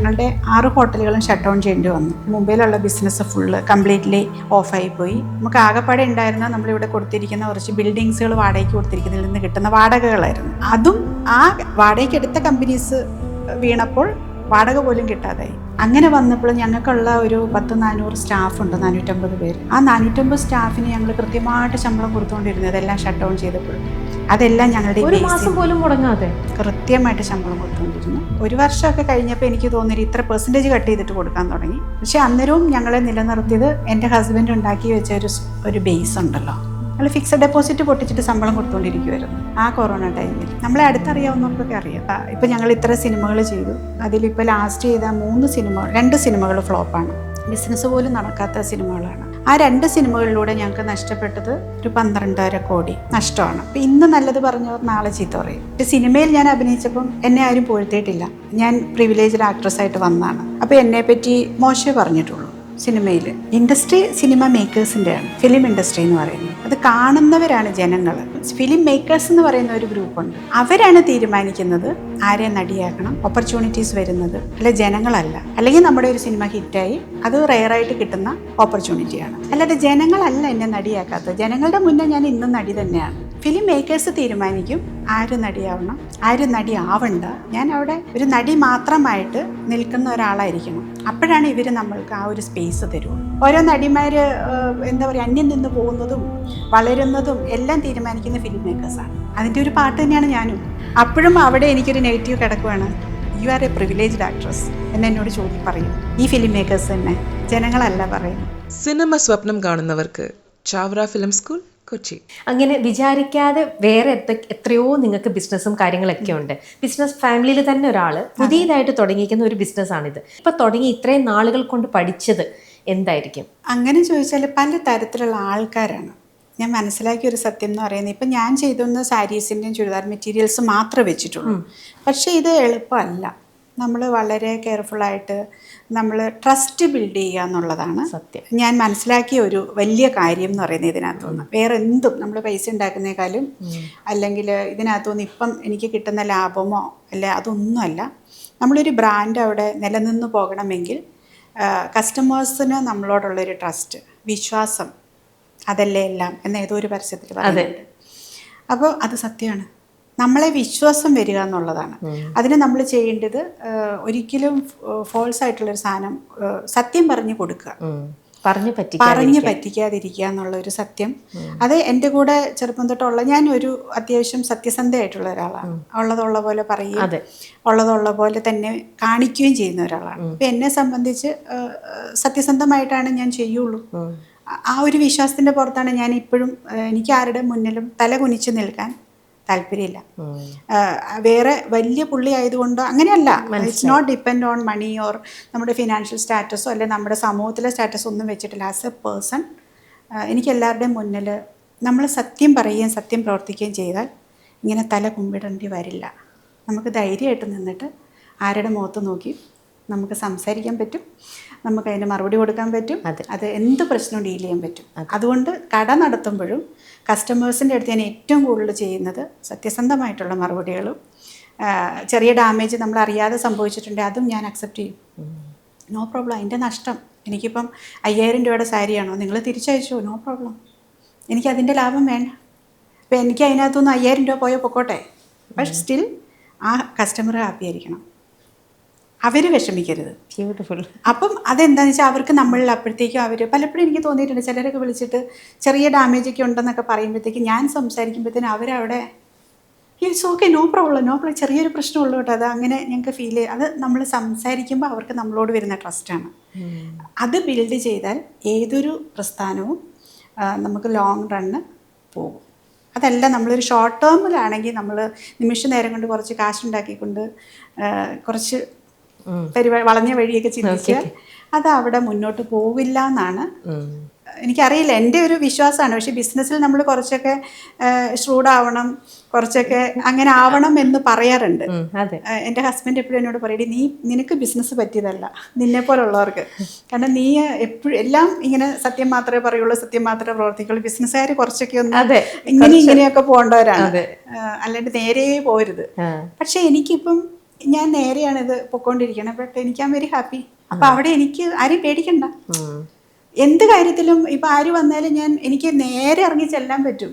ഞങ്ങളുടെ 6 ഹോട്ടലുകളും shut down ചെയ്യേണ്ടി വന്നു. മുംബൈയിലുള്ള ബിസിനസ് ഫുള്ള് കംപ്ലീറ്റ്ലി ഓഫായി പോയി. നമുക്ക് ആകെപ്പാടെ ഉണ്ടായിരുന്ന നമ്മളിവിടെ കൊടുത്തിരിക്കുന്ന കുറച്ച് ബിൽഡിങ്സുകൾ വാടകയ്ക്ക് കൊടുത്തിരിക്കുന്നതിൽ നിന്ന് കിട്ടുന്ന വാടകകളായിരുന്നു. അതും ആ വാടകയ്ക്ക് എടുത്ത കമ്പനീസ് വീണപ്പോൾ വാടക പോലും കിട്ടാതായി. അങ്ങനെ വന്നപ്പോൾ ഞങ്ങൾക്കുള്ള ഒരു 400 സ്റ്റാഫുണ്ട്, 450 പേര്. ആ 450 സ്റ്റാഫിന് ഞങ്ങൾ കൃത്യമായിട്ട് ശമ്പളം കൊടുത്തുകൊണ്ടിരുന്നത് എല്ലാം ഷട്ട് ഡൗൺ ചെയ്തപ്പോൾ അതെല്ലാം ഞങ്ങളുടെ ഒരു മാസം പോലും മുടങ്ങാതെ കൃത്യമായിട്ട് ശമ്പളം കൊടുത്തുകൊണ്ടിരുന്നു. ഒരു വർഷമൊക്കെ കഴിഞ്ഞപ്പോൾ എനിക്ക് തോന്നി ഇത്ര പെർസെൻറ്റേജ് കട്ട് ചെയ്തിട്ട് കൊടുക്കാൻ തുടങ്ങി. പക്ഷെ അന്നേരവും ഞങ്ങളെ നിലനിർത്തിയത് എൻ്റെ ഹസ്ബൻഡ് ഉണ്ടാക്കി വെച്ച ഒരു ബേസ് ഉണ്ടല്ലോ. നമ്മൾ ഫിക്സഡ് ഡെപ്പോസിറ്റ് പൊട്ടിച്ചിട്ട് ശമ്പളം കൊടുത്തുകൊണ്ടിരിക്കുമായിരുന്നു ആ കൊറോണ ടൈമിൽ. നമ്മളെ അടുത്തറിയാവുന്നവർക്കൊക്കെ അറിയാം. ഇപ്പം ഞങ്ങൾ ഇത്ര സിനിമകൾ ചെയ്തു. അതിലിപ്പോൾ ലാസ്റ്റ് ചെയ്ത 2 സിനിമകൾ ഫ്ലോപ്പാണ്. ബിസിനസ് പോലും നടക്കാത്ത സിനിമകളാണ്. ആ 2 സിനിമകളിലൂടെ ഞങ്ങൾക്ക് നഷ്ടപ്പെട്ടത് ഒരു 12.5 കോടി നഷ്ടമാണ്. അപ്പം ഇന്ന് നല്ലത് പറഞ്ഞവർ നാളെ ചീത്ത പറയും. സിനിമയിൽ ഞാൻ അഭിനയിച്ചപ്പം എന്നെ ആരും പൊഴുത്തിയിട്ടില്ല. ഞാൻ പ്രിവിലേജ്ഡ് ആക്ട്രസ് ആയിട്ട് വന്നതാണ്. അപ്പോൾ എന്നെപ്പറ്റി മോശമേ പറഞ്ഞിട്ടുള്ളൂ. സിനിമയിൽ ഇൻഡസ്ട്രി സിനിമ മേക്കേഴ്സിൻ്റെയാണ്, ഫിലിം ഇൻഡസ്ട്രി എന്ന് പറയുന്നത്. അത് കാണുന്നവരാണ് ജനങ്ങൾ. ഫിലിം മേക്കേഴ്സ് എന്ന് പറയുന്ന ഒരു ഗ്രൂപ്പുണ്ട്. അവരാണ് തീരുമാനിക്കുന്നത് ആരെ നടിയാക്കണം, ഓപ്പർച്യൂണിറ്റീസ് വരുന്നത്, അല്ലെ ജനങ്ങളല്ല. അല്ലെങ്കിൽ നമ്മുടെ ഒരു സിനിമ ഹിറ്റായി അത് റെയറായിട്ട് കിട്ടുന്ന ഓപ്പർച്യൂണിറ്റിയാണ്. അല്ലാതെ ജനങ്ങളല്ല എന്നെ നടിയാക്കാത്തത്. ജനങ്ങളുടെ മുന്നേ ഞാൻ ഇന്നും നടി തന്നെയാണ്. ഫിലിം മേക്കേഴ്സ് തീരുമാനിക്കും ആര് നടിയാവണം, ആര് നടി ആവണ്ട. ഞാൻ അവിടെ ഒരു നടി മാത്രമായിട്ട് നിൽക്കുന്ന ഒരാളായിരിക്കണം. അപ്പോഴാണ് ഇവർ നമ്മൾക്ക് ആ ഒരു സ്പേസ് തരുള്ളൂ. ഓരോ നടിമാർ എന്താ പറയുക, അന്യം നിന്ന് പോകുന്നതും വളരുന്നതും എല്ലാം തീരുമാനിക്കുന്ന ഫിലിം മേക്കേഴ്സാണ്. അതിൻ്റെ ഒരു പാട്ട് തന്നെയാണ് ഞാനും. അപ്പോഴും അവിടെ എനിക്കൊരു നെഗറ്റീവ് കിടക്കുവാണ്. You are a privileged actress എന്നോട് ചോദ്യം പറയും ഈ ഫിലിം മേക്കേഴ്സ് തന്നെ, ജനങ്ങളല്ല പറയും. സിനിമ സ്വപ്നം കാണുന്നവർക്ക് ചാവറ ഫിലിം സ്കൂൾ, കൊച്ചി. അങ്ങനെ വിചാരിക്കാതെ വേറെ എത്രയോ നിങ്ങൾക്ക് ബിസിനസ്സും കാര്യങ്ങളൊക്കെ ഉണ്ട്. ബിസിനസ് ഫാമിലിയിൽ തന്നെ ഒരാൾ പുതിയതായിട്ട് തുടങ്ങിയിരിക്കുന്ന ഒരു ബിസിനസ്സാണിത്. ഇപ്പം തുടങ്ങി ഇത്രയും നാളുകൾ കൊണ്ട് പഠിച്ചത് എന്തായിരിക്കും? അങ്ങനെ ചോദിച്ചാൽ പല തരത്തിലുള്ള ആൾക്കാരാണ്. ഞാൻ മനസ്സിലാക്കിയ ഒരു സത്യം എന്ന് പറയുന്നത്, ഇപ്പം ഞാൻ ചെയ്തൊന്ന് സാരീസിൻ്റെയും ചുരിദാർ മെറ്റീരിയൽസ് മാത്രമേ വെച്ചിട്ടുള്ളൂ. പക്ഷേ ഇത് എളുപ്പമല്ല. നമ്മൾ വളരെ കെയർഫുള്ളായിട്ട് നമ്മൾ ട്രസ്റ്റ് ബിൽഡ് ചെയ്യുക എന്നുള്ളതാണ് സത്യം. ഞാൻ മനസ്സിലാക്കിയ ഒരു വലിയ കാര്യം എന്ന് പറയുന്നത്. ഇതിനകത്തുനിന്ന് വേറെ എന്തും നമ്മൾ പൈസ ഉണ്ടാക്കുന്നേക്കാളും അല്ലെങ്കിൽ ഇതിനകത്തുനിന്ന് ഇപ്പം എനിക്ക് കിട്ടുന്ന ലാഭമോ അല്ല അതൊന്നുമല്ല. നമ്മളൊരു ബ്രാൻഡ് അവിടെ നിലനിന്ന് പോകണമെങ്കിൽ കസ്റ്റമേഴ്സിന് നമ്മളോടുള്ളൊരു ട്രസ്റ്റ്, വിശ്വാസം, അതല്ലേ എല്ലാം എന്ന് ഏതോ ഒരു പരസ്യത്തിൽ പറയുന്നുണ്ട്. അപ്പോൾ അത് സത്യമാണ്. നമ്മളെ വിശ്വാസം വരിക എന്നുള്ളതാണ്. അതിന് നമ്മൾ ചെയ്യേണ്ടത് ഒരിക്കലും ഫോൾസ് ആയിട്ടുള്ളൊരു സാധനം സത്യം പറഞ്ഞു കൊടുക്കുക, പറഞ്ഞു പറ്റിക്കാതിരിക്കുക എന്നുള്ളൊരു സത്യം. അത് എൻ്റെ കൂടെ ചെറുപ്പം തൊട്ടുള്ള, ഞാൻ ഒരു അത്യാവശ്യം സത്യസന്ധയായിട്ടുള്ള ഒരാളാണ്. ഉള്ളതുള്ള പോലെ പറയുകയും ഉള്ളതുള്ള പോലെ തന്നെ കാണിക്കുകയും ചെയ്യുന്ന ഒരാളാണ്. അപ്പം എന്നെ സംബന്ധിച്ച് സത്യസന്ധമായിട്ടാണ് ഞാൻ ചെയ്യുള്ളൂ. ആ ഒരു വിശ്വാസത്തിൻ്റെ പുറത്താണ് ഞാൻ ഇപ്പോഴും. എനിക്ക് ആരുടെ മുന്നിലും തല കുനിച്ച് നിൽക്കാൻ താല്പര്യമില്ല. വേറെ വലിയ പുള്ളി ആയതുകൊണ്ട് അങ്ങനെയല്ല. It's not depend on money or നമ്മുടെ ഫിനാൻഷ്യൽ സ്റ്റാറ്റസോ അല്ലെ നമ്മുടെ സമൂഹത്തിലെ സ്റ്റാറ്റസോ ഒന്നും വെച്ചിട്ടില്ല. ആസ് എ പേഴ്സൺ എനിക്ക് എല്ലാവരുടെയും മുന്നിൽ നമ്മൾ സത്യം പറയുകയും സത്യം പ്രവർത്തിക്കുകയും ചെയ്താൽ ഇങ്ങനെ തല കുമ്പിടേണ്ടി വരില്ല. നമുക്ക് ധൈര്യമായിട്ട് നിന്നിട്ട് ആരുടെ മുഖത്ത് നോക്കി നമുക്ക് സംസാരിക്കാൻ പറ്റും, നമുക്ക് അതിന് മറുപടി കൊടുക്കാൻ പറ്റും, അത് എന്ത് പ്രശ്നവും ഡീൽ ചെയ്യാൻ പറ്റും. അതുകൊണ്ട് കട നടത്തുമ്പോഴും കസ്റ്റമേഴ്സിൻ്റെ അടുത്ത് ഞാൻ ഏറ്റവും കൂടുതൽ ചെയ്യുന്നത് സത്യസന്ധമായിട്ടുള്ള മറുപടികളും. ചെറിയ ഡാമേജ് നമ്മൾ അറിയാതെ സംഭവിച്ചിട്ടുണ്ടെങ്കിൽ അതും ഞാൻ അക്സെപ്റ്റ് ചെയ്യും. No problem. അതിൻ്റെ നഷ്ടം എനിക്കിപ്പം 5000 രൂപയുടെ സാരിയാണോ, നിങ്ങൾ തിരിച്ചയച്ചോ, നോ പ്രോബ്ലം. എനിക്കതിൻ്റെ ലാഭം വേണ്ട. അപ്പം എനിക്ക് അതിനകത്തുനിന്ന് 5000 രൂപ പോയോ പൊക്കോട്ടെ. പക്ഷെ സ്റ്റിൽ ആ കസ്റ്റമർ ഹാപ്പി ആയിരിക്കണം, അവർ വിഷമിക്കരുത്. ബ്യൂട്ടിഫുൾ. അപ്പം അതെന്താണെന്ന് വെച്ചാൽ അവർക്ക് നമ്മളിൽ അപ്പോഴത്തേക്കും അവർ പലപ്പോഴും എനിക്ക് തോന്നിയിട്ടുണ്ട്, ചിലരൊക്കെ വിളിച്ചിട്ട് ചെറിയ ഡാമേജൊക്കെ ഉണ്ടെന്നൊക്കെ പറയുമ്പോഴത്തേക്കും ഞാൻ സംസാരിക്കുമ്പോഴത്തേനും അവരവിടെ ഇറ്റ്സ് ഓക്കെ, നോ പ്രോബ്ലം, ചെറിയൊരു പ്രശ്നമുള്ളൂ കേട്ടോ, അത് അങ്ങനെ ഞങ്ങൾക്ക് ഫീൽ ചെയ്യും. അത് നമ്മൾ സംസാരിക്കുമ്പോൾ അവർക്ക് നമ്മളോട് വരുന്ന ട്രസ്റ്റാണ്. അത് ബിൽഡ് ചെയ്താൽ ഏതൊരു പ്രസ്ഥാനവും നമുക്ക് ലോങ് റണ്ണ് പോകും. അതല്ല നമ്മളൊരു ഷോർട്ട് ടേമിലാണെങ്കിൽ നമ്മൾ നിമിഷ നേരം കൊണ്ട് കുറച്ച് കാശുണ്ടാക്കിക്കൊണ്ട് കുറച്ച് വളഞ്ഞ വഴിയൊക്കെ ചിന്തിച്ചാൽ അത് അവിടെ മുന്നോട്ട് പോവില്ല എന്നാണ് എനിക്കറിയില്ല, എൻ്റെ ഒരു വിശ്വാസമാണ്. പക്ഷേ ബിസിനസ്സിൽ നമ്മൾ കുറച്ചൊക്കെ ഷ്രൂഡാവണം, കുറച്ചൊക്കെ അങ്ങനെ ആവണം എന്ന് പറയാറുണ്ട്. എൻ്റെ ഹസ്ബൻഡ് എപ്പോഴും എന്നോട് പറയും, നിനക്ക് ബിസിനസ് പറ്റിയതല്ല, നിന്നെ പോലുള്ളവർക്ക്. കാരണം നീ എപ്പോഴും എല്ലാം ഇങ്ങനെ സത്യം മാത്രമേ പറയുള്ളൂ, സത്യം മാത്രമേ പ്രവർത്തിക്കുള്ളൂ. ബിസിനസ്സുകാർ കുറച്ചൊക്കെ ഒന്ന് ഇങ്ങനെയൊക്കെ പോകേണ്ടവരാണ്, അല്ലാണ്ട് നേരെ പോരുത്. പക്ഷെ എനിക്കിപ്പം ഞാൻ നേരെയാണ് ഇത് പൊക്കോണ്ടിരിക്കണം. ബട്ട് എനിക്ക് ആം വെരി ഹാപ്പി. അപ്പം അവിടെ എനിക്ക് ആരെയും പേടിക്കണ്ട. എന്ത് കാര്യത്തിലും ഇപ്പം ആര് വന്നാലും എനിക്ക് നേരെ ഇറങ്ങി ചെല്ലാൻ പറ്റും.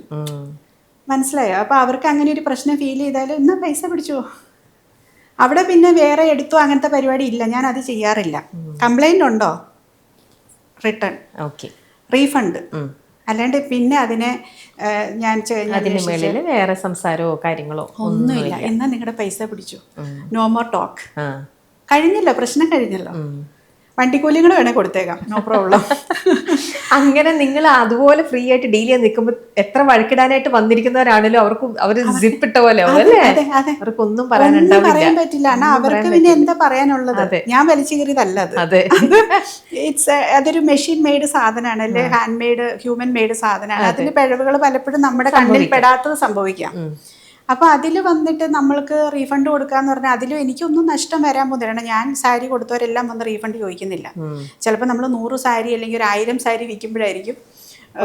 മനസ്സിലായോ? അപ്പോൾ അവർക്ക് അങ്ങനെ ഒരു പ്രശ്നം ഫീൽ ചെയ്താൽ എന്നാൽ പൈസ പിടിച്ചോ. അവിടെ പിന്നെ വേറെ എടുത്തോ അങ്ങനത്തെ പരിപാടി ഇല്ല. ഞാൻ അത് ചെയ്യാറില്ല. കംപ്ലൈൻ്റ് ഉണ്ടോ, റിട്ടേൺ, ഓക്കെ, റീഫണ്ട്. അല്ലാണ്ട് പിന്നെ അതിനെ ഞാൻ അതിന് മേളിൽ വേറെ സംസാരമോ കാര്യങ്ങളോ ഒന്നുമില്ല. എന്നാൽ നിങ്ങളുടെ പൈസ പിടിച്ചു, നോ മോർ ടോക്ക്. കഴിഞ്ഞല്ലോ, പ്രശ്നം കഴിഞ്ഞല്ലോ. വണ്ടിക്കൂലിയും കൂടെ വേണേൽ കൊടുത്തേക്കാം, നോ പ്രോബ്ലം. അങ്ങനെ നിങ്ങൾ അതുപോലെ ഫ്രീ ആയിട്ട് ഡീൽ ചെയ്യാൻ നിൽക്കുമ്പോൾ എത്ര വഴക്കിടാനായിട്ട് വന്നിരിക്കുന്നവരാണല്ലോ അവർ സിപ്പ് ഇട്ട പോലെ അവർക്കൊന്നും പറയാൻ പറ്റില്ല. കാരണം അവർക്ക് പിന്നെ എന്താ പറയാനുള്ളത്? ഞാൻ വലിച്ചു കയറിയതല്ല അത്. അതൊരു മെഷീൻ മെയ്ഡ് സാധനമാണ്, അല്ലെ ഹാൻഡ് മെയ്ഡ്, ഹ്യൂമൻ മെയ്ഡ് സാധനമാണ്. അതിന്റെ പിഴവുകൾ പലപ്പോഴും നമ്മുടെ കണ്ണിൽ പെടാത്തത് സംഭവിക്കാം. അപ്പോൾ അതിൽ വന്നിട്ട് നമ്മൾക്ക് റീഫണ്ട് കൊടുക്കാന്ന് പറഞ്ഞാൽ അതിലും എനിക്കൊന്നും നഷ്ടം വരാൻ പോകുന്നില്ല. ഞാൻ സാരി കൊടുത്തവരെല്ലാം വന്ന് റീഫണ്ട് ചോദിക്കുന്നില്ല. ചിലപ്പോൾ നമ്മൾ 100 സാരി അല്ലെങ്കിൽ 1000 സാരി വിൽക്കുമ്പോഴായിരിക്കും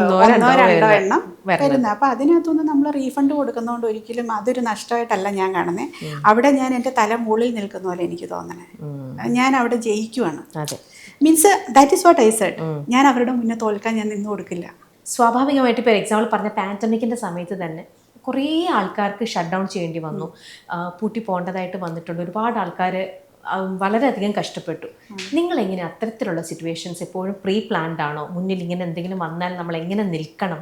1-2 എണ്ണം വരുന്നത്. അപ്പോൾ അതിനകത്തൊന്നും നമ്മൾ റീഫണ്ട് കൊടുക്കുന്നതുകൊണ്ട് ഒരിക്കലും അതൊരു നഷ്ടമായിട്ടല്ല ഞാൻ കാണുന്നത്. അവിടെ ഞാൻ എൻ്റെ തല മുകളിൽ നിൽക്കുന്ന പോലെ എനിക്ക് തോന്നണേ. ഞാൻ അവിടെ ജയിക്കുവാണ്. Means that is what I said. ഞാൻ അവരുടെ മുന്നേ തോൽക്കാൻ ഞാൻ നിന്ന് കൊടുക്കില്ല. സ്വാഭാവികമായിട്ട് ഇപ്പോൾ എക്സാമ്പിൾ പറഞ്ഞ പാൻഡമിക്കിൻ്റെ സമയത്ത് തന്നെ കുറേ ആൾക്കാർക്ക് ഷട്ട് ഡൗൺ ചെയ്യേണ്ടി വന്നു, പൂട്ടി പോകേണ്ടതായിട്ട് വന്നിട്ടുണ്ട്. ഒരുപാട് ആൾക്കാർ വളരെയധികം കഷ്ടപ്പെട്ടു. നിങ്ങളെങ്ങനെ അത്തരത്തിലുള്ള സിറ്റുവേഷൻസ് എപ്പോഴും പ്രീ പ്ലാൻഡ് ആണോ? മുന്നിൽ ഇങ്ങനെ എന്തെങ്കിലും വന്നാൽ നമ്മൾ എങ്ങനെ നിൽക്കണം?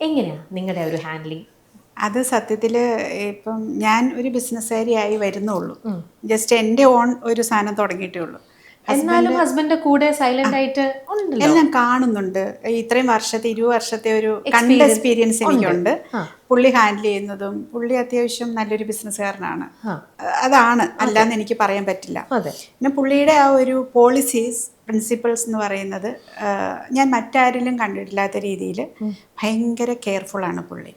എങ്ങനെയാണ് നിങ്ങളുടെ ഒരു ഹാൻഡ്ലിങ്? അത് സത്യത്തിൽ ഇപ്പം ഞാൻ ഒരു ബിസിനസ്സുകാരിയായി വരുന്നുള്ളൂ. ജസ്റ്റ് എൻ്റെ ഓൺ ഒരു സാധനം തുടങ്ങിയിട്ടേ ഉള്ളൂ. എന്നാലും ഹസ്ബൻഡിന്റെ കൂടെ സൈലന്റ് ആയിട്ട് എല്ലാം കാണുന്നുണ്ട്. ഇത്രയും വർഷത്തെ 20 വർഷത്തെ ഒരു കണ്ട എക്സ്പീരിയൻസ് എനിക്കുണ്ട്. പുള്ളി ഹാൻഡിൽ ചെയ്യുന്നതും, പുള്ളി അത്യാവശ്യം നല്ലൊരു ബിസിനസ്സുകാരനാണ്. അതാണ്, അല്ലാന്ന് എനിക്ക് പറയാൻ പറ്റില്ല. പിന്നെ പുള്ളിയുടെ ആ ഒരു പോളിസീസ്, പ്രിൻസിപ്പിൾസ് എന്ന് പറയുന്നത് ഞാൻ മറ്റാരിലും കണ്ടിട്ടില്ലാത്ത രീതിയിൽ ഭയങ്കര കെയർഫുള്ളാണ് പുള്ളി.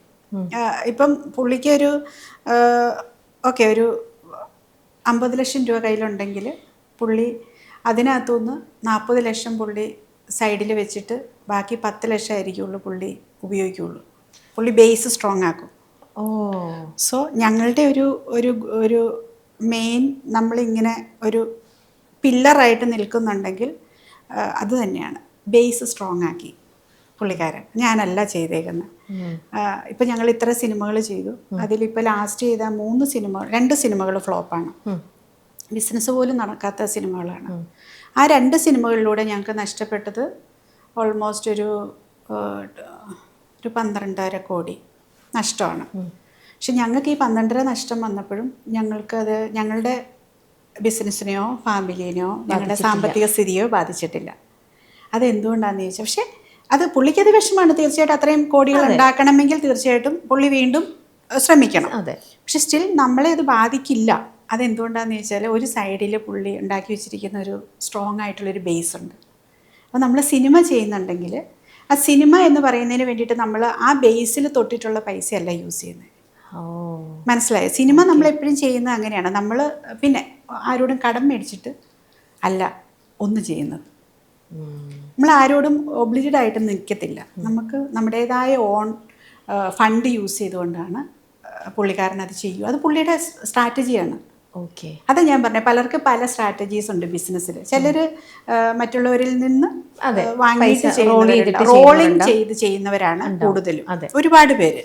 ഇപ്പം പുള്ളിക്കൊരു ഒരു 50 ലക്ഷം രൂപ കയ്യിലുണ്ടെങ്കിൽ പുള്ളി അതിനകത്തുനിന്ന് 40 ലക്ഷം പുള്ളി സൈഡിൽ വെച്ചിട്ട് ബാക്കി 10 ലക്ഷം ആയിരിക്കുള്ളൂ പുള്ളി ഉപയോഗിക്കുള്ളൂ. പുള്ളി ബേസ് സ്ട്രോങ് ആക്കും. സോ ഞങ്ങളുടെ ഒരു മെയിൻ, നമ്മളിങ്ങനെ ഒരു പില്ലറായിട്ട് നിൽക്കുന്നുണ്ടെങ്കിൽ അത് തന്നെയാണ്, ബേസ് സ്ട്രോങ് ആക്കി പുള്ളിക്കാരൻ. ഞാനല്ല ചെയ്തേക്കുന്നത്. ഇപ്പം ഞങ്ങൾ ഇത്ര സിനിമകൾ ചെയ്തു. അതിലിപ്പോൾ ലാസ്റ്റ് ചെയ്ത 2 സിനിമകൾ ഫ്ലോപ്പാണ്. ബിസിനസ് പോലും നടക്കാത്ത സിനിമകളാണ്. ആ 2 സിനിമകളിലൂടെ ഞങ്ങൾക്ക് നഷ്ടപ്പെട്ടത് ഓൾമോസ്റ്റ് ഒരു 12.5 കോടി നഷ്ടമാണ്. പക്ഷെ ഞങ്ങൾക്ക് ഈ 12.5 നഷ്ടം വന്നപ്പോഴും ഞങ്ങൾക്കത് ഞങ്ങളുടെ ബിസിനസ്സിനെയോ ഫാമിലിനെയോ ഞങ്ങളുടെ സാമ്പത്തിക സ്ഥിതിയോ ബാധിച്ചിട്ടില്ല. അതെന്തുകൊണ്ടാണെന്ന് ചോദിച്ചാൽ, പക്ഷേ അത് പുള്ളിക്കത് വിഷമമാണ്. തീർച്ചയായിട്ടും അത്രയും കോടികൾ ഉണ്ടാക്കണമെങ്കിൽ തീർച്ചയായിട്ടും പുള്ളി വീണ്ടും ശ്രമിക്കണം. പക്ഷെ സ്റ്റിൽ നമ്മളെ അത് ബാധിക്കില്ല. അതെന്തുകൊണ്ടാണെന്ന് ചോദിച്ചാൽ, ഒരു സൈഡിൽ പുള്ളി ഉണ്ടാക്കി വെച്ചിരിക്കുന്ന ഒരു സ്ട്രോങ് ആയിട്ടുള്ളൊരു ബേസ് ഉണ്ട്. അപ്പോൾ നമ്മൾ സിനിമ ചെയ്യുന്നുണ്ടെങ്കിൽ ആ സിനിമ എന്ന് പറയുന്നതിന് വേണ്ടിയിട്ട് നമ്മൾ ആ ബേസിൽ തൊട്ടിട്ടുള്ള പൈസയല്ല യൂസ് ചെയ്യുന്നത്. മനസ്സിലായോ? സിനിമ നമ്മളെപ്പോഴും ചെയ്യുന്നത് അങ്ങനെയാണ്. നമ്മൾ പിന്നെ ആരോടും കടം മേടിച്ചിട്ട് അല്ല ഒന്ന് ചെയ്യുന്നത്. നമ്മൾ ആരോടും ഒബ്ലിജഡ് ആയിട്ട് നിൽക്കത്തില്ല. നമുക്ക് നമ്മുടേതായ ഓൺ ഫണ്ട് യൂസ് ചെയ്തുകൊണ്ടാണ് പുള്ളിക്കാരൻ അത് ചെയ്യും. അത് പുള്ളിയുടെ സ്ട്രാറ്റജിയാണ്. അത് ഞാൻ പറഞ്ഞ, പലർക്ക് പല സ്ട്രാറ്റജീസ് ഉണ്ട് ബിസിനസ്സിൽ. ചിലർ മറ്റുള്ളവരിൽ നിന്ന് വാങ്ങിയിട്ട് റോളിങ് ചെയ്ത് ചെയ്യുന്നവരാണ് കൂടുതലും, ഒരുപാട് പേര്.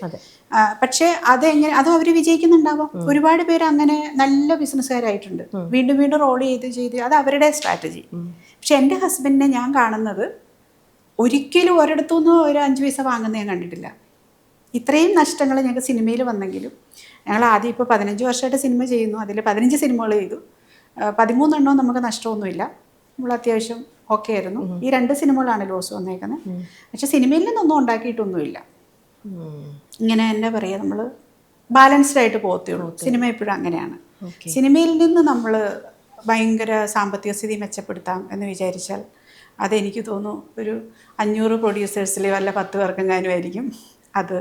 പക്ഷേ അതും അവർ വിജയിക്കുന്നുണ്ടാവാം. ഒരുപാട് പേര് അങ്ങനെ നല്ല ബിസിനസ്സുകാരായിട്ടുണ്ട്. വീണ്ടും വീണ്ടും റോൾ ചെയ്ത് അത് അവരുടെ സ്ട്രാറ്റജി. പക്ഷെ എൻ്റെ ഹസ്ബൻഡിനെ ഞാൻ കാണുന്നത് ഒരിക്കലും ഒരിടത്തുനിന്നും ഒരു 5 പൈസ വാങ്ങുന്നത് ഞാൻ കണ്ടിട്ടില്ല. ഇത്രയും നഷ്ടങ്ങൾ ഞങ്ങൾക്ക് സിനിമയിൽ വന്നെങ്കിലും ഞങ്ങൾ ആദ്യം ഇപ്പോൾ 15 വർഷമായിട്ട് സിനിമ ചെയ്യുന്നു. അതിൽ 15 സിനിമകൾ ചെയ്തു. 13 എണ്ണവും നമുക്ക് നഷ്ടമൊന്നുമില്ല. നമ്മൾ അത്യാവശ്യം ഓക്കെ ആയിരുന്നു. ഈ 2 സിനിമകളാണ് ലോസ് വന്നേക്കുന്നത്. പക്ഷെ സിനിമയിൽ നിന്നൊന്നും ഉണ്ടാക്കിയിട്ടൊന്നുമില്ല. ഇങ്ങനെ എന്താ പറയുക, നമ്മൾ ബാലൻസ്ഡ് ആയിട്ട് പോകത്തുള്ളൂ. സിനിമ എപ്പോഴും അങ്ങനെയാണ്. സിനിമയിൽ നിന്ന് നമ്മൾ ഭയങ്കര സാമ്പത്തിക സ്ഥിതി മെച്ചപ്പെടുത്താം എന്ന് വിചാരിച്ചാൽ അതെനിക്ക് തോന്നുന്നു ഒരു 500 പ്രൊഡ്യൂസേഴ്സിൽ വല്ല 10 പേർക്കെങ്ങാനും ആയിരിക്കും അത്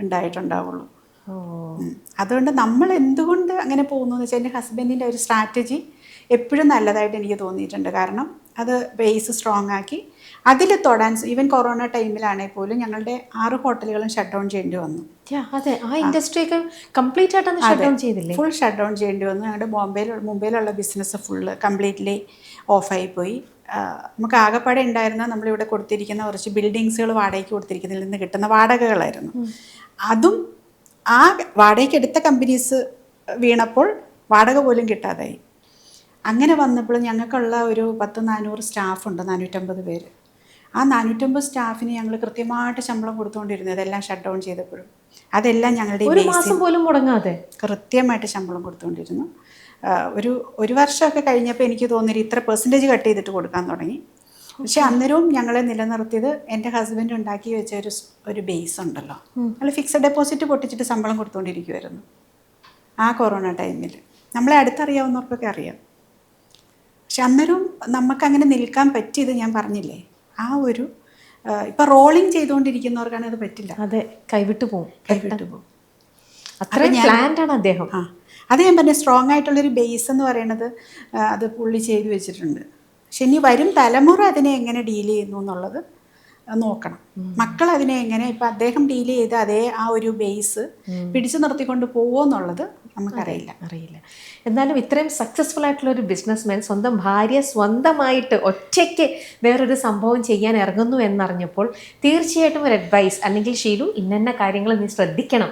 ഉണ്ടായിട്ടുണ്ടാവുള്ളൂ. അതുകൊണ്ട് നമ്മൾ എന്തുകൊണ്ട് അങ്ങനെ പോകുന്നു എന്ന് വെച്ചാൽ, എൻ്റെ ഹസ്ബൻഡിൻ്റെ ഒരു സ്ട്രാറ്റജി എപ്പോഴും നല്ലതായിട്ട് എനിക്ക് തോന്നിയിട്ടുണ്ട്. കാരണം അത് ബേസ് സ്ട്രോങ് ആക്കി അതിൽ തൊടാൻ ഈവൻ കൊറോണ ടൈമിലാണെങ്കിൽ പോലും ഞങ്ങളുടെ 6 ഹോട്ടലുകളും ഷട്ട് ഡൗൺ ചെയ്യേണ്ടി വന്നു. അതെ, ആ ഇൻഡസ്ട്രി ഒക്കെ കംപ്ലീറ്റ് ആയിട്ടൊന്ന് ഷട്ട് ഡൗൺ ചെയ്തില്ലേ? ഫുൾ ഷട്ട് ഡൗൺ ചെയ്യേണ്ടി വന്നു. ഞങ്ങളുടെ മുംബൈയിലുള്ള ബിസിനസ് ഫുള്ള് കംപ്ലീറ്റ്ലി ഓഫായി പോയി. നമുക്ക് ആകെപ്പാടെ ഉണ്ടായിരുന്ന നമ്മളിവിടെ കൊടുത്തിരിക്കുന്ന കുറച്ച് ബിൽഡിങ്സുകൾ വാടകയ്ക്ക് കൊടുത്തിരിക്കുന്നതിൽ നിന്ന് കിട്ടുന്ന വാടകകളായിരുന്നു. അതും ആ വാടകയ്ക്ക് എടുത്ത കമ്പനീസ് വീണപ്പോൾ വാടക പോലും കിട്ടാതായി. അങ്ങനെ വന്നപ്പോൾ ഞങ്ങൾക്കുള്ള ഒരു 400 സ്റ്റാഫുണ്ട്, 450 പേര്. ആ 450 സ്റ്റാഫിന് ഞങ്ങൾ കൃത്യമായിട്ട് ശമ്പളം കൊടുത്തുകൊണ്ടിരുന്നത് ഇതെല്ലാം ഷട്ട് ഡൗൺ ചെയ്തപ്പോഴും. അതെല്ലാം ഞങ്ങളുടെ ഒരു മാസം പോലും മുടങ്ങാതെ കൃത്യമായിട്ട് ശമ്പളം കൊടുത്തുകൊണ്ടിരുന്നു. ഒരു വർഷമൊക്കെ കഴിഞ്ഞപ്പോൾ എനിക്ക് തോന്നിയത് ഇത്ര പെർസെൻറ്റേജ് കട്ട് ചെയ്തിട്ട് കൊടുക്കാൻ തുടങ്ങി. പക്ഷെ അന്നേരവും ഞങ്ങളെ നിലനിർത്തിയത് എൻ്റെ ഹസ്ബൻഡ് ഉണ്ടാക്കി വെച്ച ഒരു ബേസ് ഉണ്ടല്ലോ, നമ്മൾ ഫിക്സഡ് ഡെപ്പോസിറ്റ് പൊട്ടിച്ചിട്ട് ശമ്പളം കൊടുത്തുകൊണ്ടിരിക്കുമായിരുന്നു ആ കൊറോണ ടൈമിൽ. നമ്മളെ അടുത്തറിയാവുന്നവർക്കൊക്കെ അറിയാം. പക്ഷെ അന്നേരവും നമുക്കങ്ങനെ നിൽക്കാൻ പറ്റിയത് ഞാൻ പറഞ്ഞില്ലേ, ആ ഒരു ഇപ്പം റോളിങ് ചെയ്തുകൊണ്ടിരിക്കുന്നവർക്കാണ് അത് പറ്റില്ല. അതെ, കൈവിട്ടു പോകും. അത്രയും പ്ലാൻഡ് ആണ് അദ്ദേഹം. അത് ഞാൻ പറഞ്ഞു, സ്ട്രോങ് ആയിട്ടുള്ളൊരു ബേസ് എന്ന് പറയുന്നത് അത് പുള്ളി ചെയ്തു വെച്ചിട്ടുണ്ട്. പക്ഷെ ഇനി വരും തലമുറ അതിനെ എങ്ങനെ ഡീൽ ചെയ്യുന്നു എന്നുള്ളത് നോക്കണം. മക്കൾ അതിനെ എങ്ങനെ ഇപ്പം അദ്ദേഹം ഡീൽ ചെയ്ത് അതേ ആ ഒരു ബേസ് പിടിച്ചു നിർത്തിക്കൊണ്ട് പോകുമോ എന്നുള്ളത് നമുക്കറിയില്ല. എന്നാലും ഇത്രയും സക്സസ്ഫുൾ ആയിട്ടുള്ള ഒരു ബിസിനസ്മാൻ സ്വന്തം ഭാര്യ സ്വന്തമായിട്ട് ഒറ്റയ്ക്ക് വേറൊരു സംഭവം ചെയ്യാൻ ഇറങ്ങുന്നു എന്നറിഞ്ഞപ്പോൾ തീർച്ചയായിട്ടും ഒരു അഡ്വൈസ്, അല്ലെങ്കിൽ ഷീലു ഇന്ന കാര്യങ്ങൾ നീ ശ്രദ്ധിക്കണം,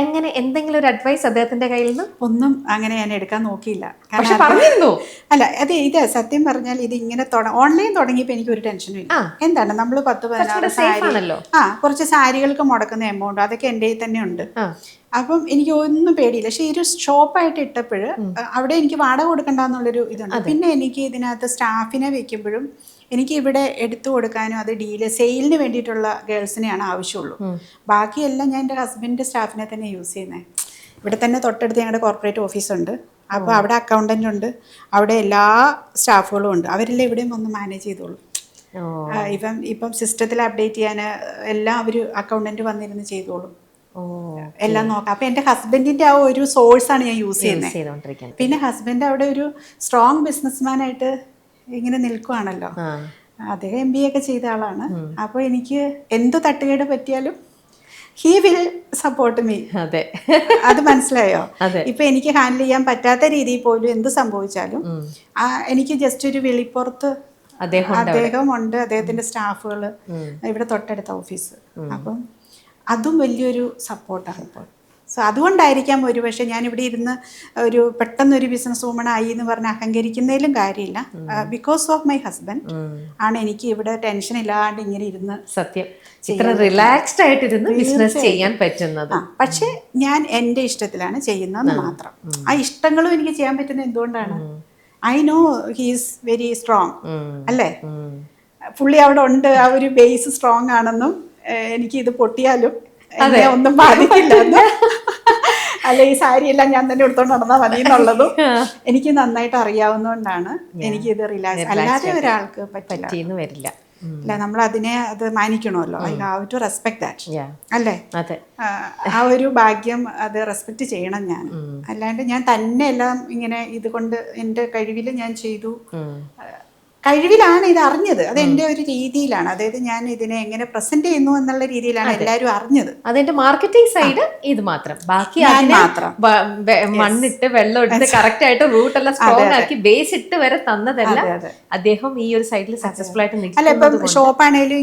എങ്ങനെ എന്തെങ്കിലും ഒരു അഡ്വൈസ് അദ്ദേഹത്തിന്റെ കയ്യിൽ നിന്ന്? ഒന്നും അങ്ങനെ ഞാൻ എടുക്കാൻ നോക്കിയില്ല. പക്ഷെ പറഞ്ഞിരുന്നു. അല്ല, ഇത് സത്യം പറഞ്ഞാൽ ഇത് ഇങ്ങനെ ഓൺലൈൻ തുടങ്ങിയപ്പോൾ എനിക്ക് ഒരു ടെൻഷനും ഇല്ല. എന്താണ് നമ്മൾ 10-16 സാരി, കുറച്ച് സാരികൾക്ക് മുടക്കുന്ന എമൗണ്ട് അതൊക്കെ എൻ്റെ തന്നെ ഉണ്ട്. അപ്പം എനിക്ക് ഒന്നും പേടിയില്ല. പക്ഷെ ഈ ഒരു ഷോപ്പായിട്ട് ഇട്ടപ്പോൾ അവിടെ എനിക്ക് വാടക കൊടുക്കണ്ടെന്നുള്ളൊരു ഇതുണ്ട്. പിന്നെ എനിക്ക് ഇതിനകത്ത് സ്റ്റാഫിനെ വെക്കുമ്പോഴും എനിക്ക് ഇവിടെ എടുത്തു കൊടുക്കാനും അത് സെയിലിന് വേണ്ടിയിട്ടുള്ള ഗേൾസിനെയാണ് ആവശ്യമുള്ളൂ. ബാക്കിയെല്ലാം ഞാൻ എൻ്റെ ഹസ്ബൻഡിൻ്റെ സ്റ്റാഫിനെ തന്നെ യൂസ് ചെയ്യുന്നത്. ഇവിടെ തന്നെ തൊട്ടടുത്ത് ഞങ്ങളുടെ കോർപ്പറേറ്റ് ഓഫീസുണ്ട്. അപ്പോൾ അവിടെ അക്കൗണ്ടൻ്റ് ഉണ്ട്, അവിടെ എല്ലാ സ്റ്റാഫുകളും ഉണ്ട്. അവരെല്ലാം ഇവിടെയും വന്ന് മാനേജ് ചെയ്തോളൂ. ഇപ്പം സിസ്റ്റത്തിൽ അപ്ഡേറ്റ് ചെയ്യാൻ എല്ലാം അവർ അക്കൗണ്ടൻ്റ് വന്നിരുന്ന് ചെയ്തോളും, എല്ലാം നോക്കാം. അപ്പം എൻ്റെ ഹസ്ബൻഡിൻ്റെ ആ ഒരു സോഴ്സാണ് ഞാൻ യൂസ് ചെയ്യുന്നത്. പിന്നെ ഹസ്ബൻഡ് അവിടെ ഒരു സ്ട്രോങ് ബിസിനസ്മാനായിട്ട് ഇങ്ങനെ നിൽക്കുവാണല്ലോ. അദ്ദേഹം MBA ഒക്കെ ചെയ്ത ആളാണ്. അപ്പോൾ എനിക്ക് എന്ത് തട്ടുകേട് പറ്റിയാലും ഹീ വിൽ സപ്പോർട്ട് മീ. അതെ, അത് മനസ്സിലായോ? ഇപ്പൊ എനിക്ക് ഹാൻഡിൽ ചെയ്യാൻ പറ്റാത്ത രീതിയിൽ പോലും എന്ത് സംഭവിച്ചാലും എനിക്ക് ജസ്റ്റ് ഒരു വെളിപ്പുറത്ത് അദ്ദേഹം ഉണ്ട്, അദ്ദേഹത്തിന്റെ സ്റ്റാഫുകൾ ഇവിടെ തൊട്ടടുത്ത ഓഫീസ്. അപ്പം അതും വലിയൊരു സപ്പോർട്ടാണ് ഇപ്പോൾ. സോ അതുകൊണ്ടായിരിക്കാം ഒരുപക്ഷെ ഞാനിവിടെ ഇരുന്ന് പെട്ടെന്നൊരു ബിസിനസ് വുമൺ ആയി എന്ന് പറഞ്ഞ് അഹങ്കരിക്കുന്നതിലും കാര്യമില്ല. ബിക്കോസ് ഓഫ് മൈ ഹസ്ബൻഡ് ആണ് എനിക്ക് ഇവിടെ ടെൻഷൻ ഇല്ലാണ്ട് ഇങ്ങനെ ഇരുന്ന് സത്യം ഇത്ര റിലാക്സ്ഡ് ആയിട്ടിരുന്ന് ബിസിനസ് ചെയ്യാൻ പറ്റുന്നത്. പക്ഷെ ഞാൻ എൻ്റെ ഇഷ്ടത്തിലാണ് ചെയ്യുന്നതെന്ന് മാത്രം. ആ ഇഷ്ടങ്ങളും എനിക്ക് ചെയ്യാൻ പറ്റുന്നത് എന്തുകൊണ്ടാണ്? I know he is very strong അല്ലേ, പുള്ളി അവിടെ ഉണ്ട്, ആ ഒരു ബേസ് സ്ട്രോങ് ആണെന്നും എനിക്ക് ഇത് പൊട്ടിയാലും എന്നെ ഒന്നും ബാധിക്കില്ല, അല്ല ഈ സാരി എല്ലാം ഞാൻ തന്നെ എടുത്തോണ്ട് നടന്നാൽ മതി എന്നുള്ളതും എനിക്ക് നന്നായിട്ട് അറിയാവുന്നതുകൊണ്ടാണ് എനിക്ക് ഇത് റിലാക്സ്. അല്ലാതെ ഒരാൾക്ക് പറ്റില്ല വരില്ല. അല്ല, നമ്മൾ അതിനെ അത് മാനിക്കണമല്ലോ. I have to respect that, അല്ലേ? ആ ഒരു ഭാഗ്യം അത് റെസ്പെക്ട് ചെയ്യണം ഞാൻ. അല്ലാണ്ട് ഞാൻ തന്നെ എല്ലാം ഇങ്ങനെ ഇതുകൊണ്ട് എൻ്റെ കഴിവിൽ ഞാൻ ചെയ്തു. കഴിവിലാണ് ഇത് അറിഞ്ഞത്, അത് എൻ്റെ ഒരു രീതിയിലാണ്. അതായത് ഞാൻ ഇതിനെ എങ്ങനെ പ്രസന്റ് ചെയ്യുന്നു എന്നുള്ള രീതിയിലാണ് എല്ലാവരും അറിഞ്ഞത്. അതിന്റെ മാർക്കറ്റിംഗ് സൈഡ് ഇത് മാത്രം, ബാക്കി മണ്ണിട്ട് വെള്ളം ഇട്ട് കറക്റ്റ് ആയിട്ട് റൂട്ട് എല്ലാം സ്ട്രോങ് ആക്കി ബേസ് ഇട്ട് വരെ തന്നതല്ല അദ്ദേഹം ഈ ഒരു സൈഡിൽ സക്സസ്ഫുൾ ആയിട്ട്. അല്ല, ഇപ്പം ഷോപ്പാണേലും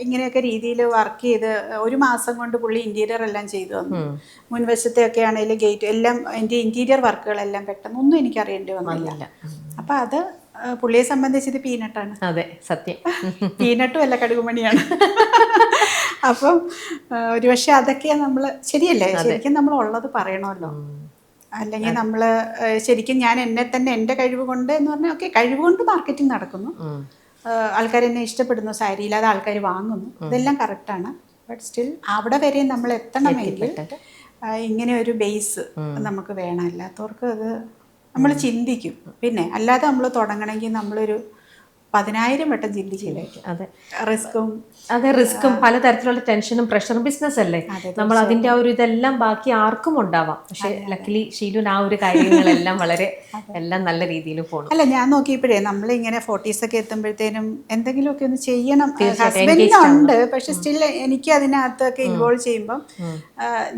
ഇങ്ങനെയൊക്കെ രീതിയിൽ വർക്ക് ചെയ്ത് 1 മാസം കൊണ്ട് പുള്ളി ഇന്റീരിയർ എല്ലാം ചെയ്തു തന്നു. മുൻവശത്തെ ഒക്കെ ആണെങ്കിലും ഗേറ്റ് എല്ലാം എൻ്റെ ഇന്റീരിയർ വർക്കുകളെല്ലാം പെട്ടെന്ന് ഒന്നും എനിക്ക് അറിയേണ്ടി വന്നില്ല. അപ്പൊ അത് പുള്ളിയെ സംബന്ധിച്ചത് പീനട്ടാണ്. അതെ, സത്യം. പീനട്ടും അല്ല, കടുകുമണിയാണ്. അപ്പം ഒരുപക്ഷെ അതൊക്കെ നമ്മൾ ശരിയല്ലേ, ശരിക്കും നമ്മൾ ഉള്ളത് പറയണമല്ലോ. അല്ലെങ്കിൽ നമ്മൾ ശരിക്കും ഞാൻ എന്നെ തന്നെ എൻ്റെ കഴിവ് കൊണ്ട് എന്ന് പറഞ്ഞാൽ ഓക്കെ, കഴിവ് കൊണ്ട് മാർക്കറ്റിംഗ് നടക്കുന്നു, ആൾക്കാർ എന്നെ ഇഷ്ടപ്പെടുന്നു, സാരിയിൽ അത് ആൾക്കാർ വാങ്ങുന്നു, ഇതെല്ലാം കറക്റ്റാണ്. ബട്ട് സ്റ്റിൽ അവിടെ വരെ നമ്മൾ എത്തണമെങ്കിൽ ഇങ്ങനെ ഒരു ബേസ് നമുക്ക് വേണം. അല്ലാത്തവർക്ക് അത് നമ്മൾ ചിന്തിക്കും. പിന്നെ അല്ലാതെ നമ്മൾ തുടങ്ങണമെങ്കിൽ നമ്മളൊരു 10,000 വട്ടം ചിന്തിക്കില്ലേ അതെ റിസ്ക്കും. അതെ, റിസ്ക്കും പലതരത്തിലുള്ള ടെൻഷനും പ്രഷറും ബിസിനസ് അല്ലേ, നമ്മൾ അതിന്റെ ആ ഒരു ഇതെല്ലാം ബാക്കി ആർക്കും ഉണ്ടാവാം. പക്ഷെ ലക്കിലി ഷീലുവിന് ആ ഒരു കാര്യങ്ങളെല്ലാം വളരെ എല്ലാം നല്ല രീതിയിൽ പോകണം. അല്ല, ഞാൻ നോക്കിയപ്പോഴേ നമ്മളിങ്ങനെ 40s ഒക്കെ എത്തുമ്പോഴത്തേനും എന്തെങ്കിലുമൊക്കെ ഒന്ന് ചെയ്യണം. ഹസ്ബൻഡിനുണ്ട്, പക്ഷെ സ്റ്റിൽ എനിക്ക് അതിനകത്തൊക്കെ ഇൻവോൾവ് ചെയ്യുമ്പം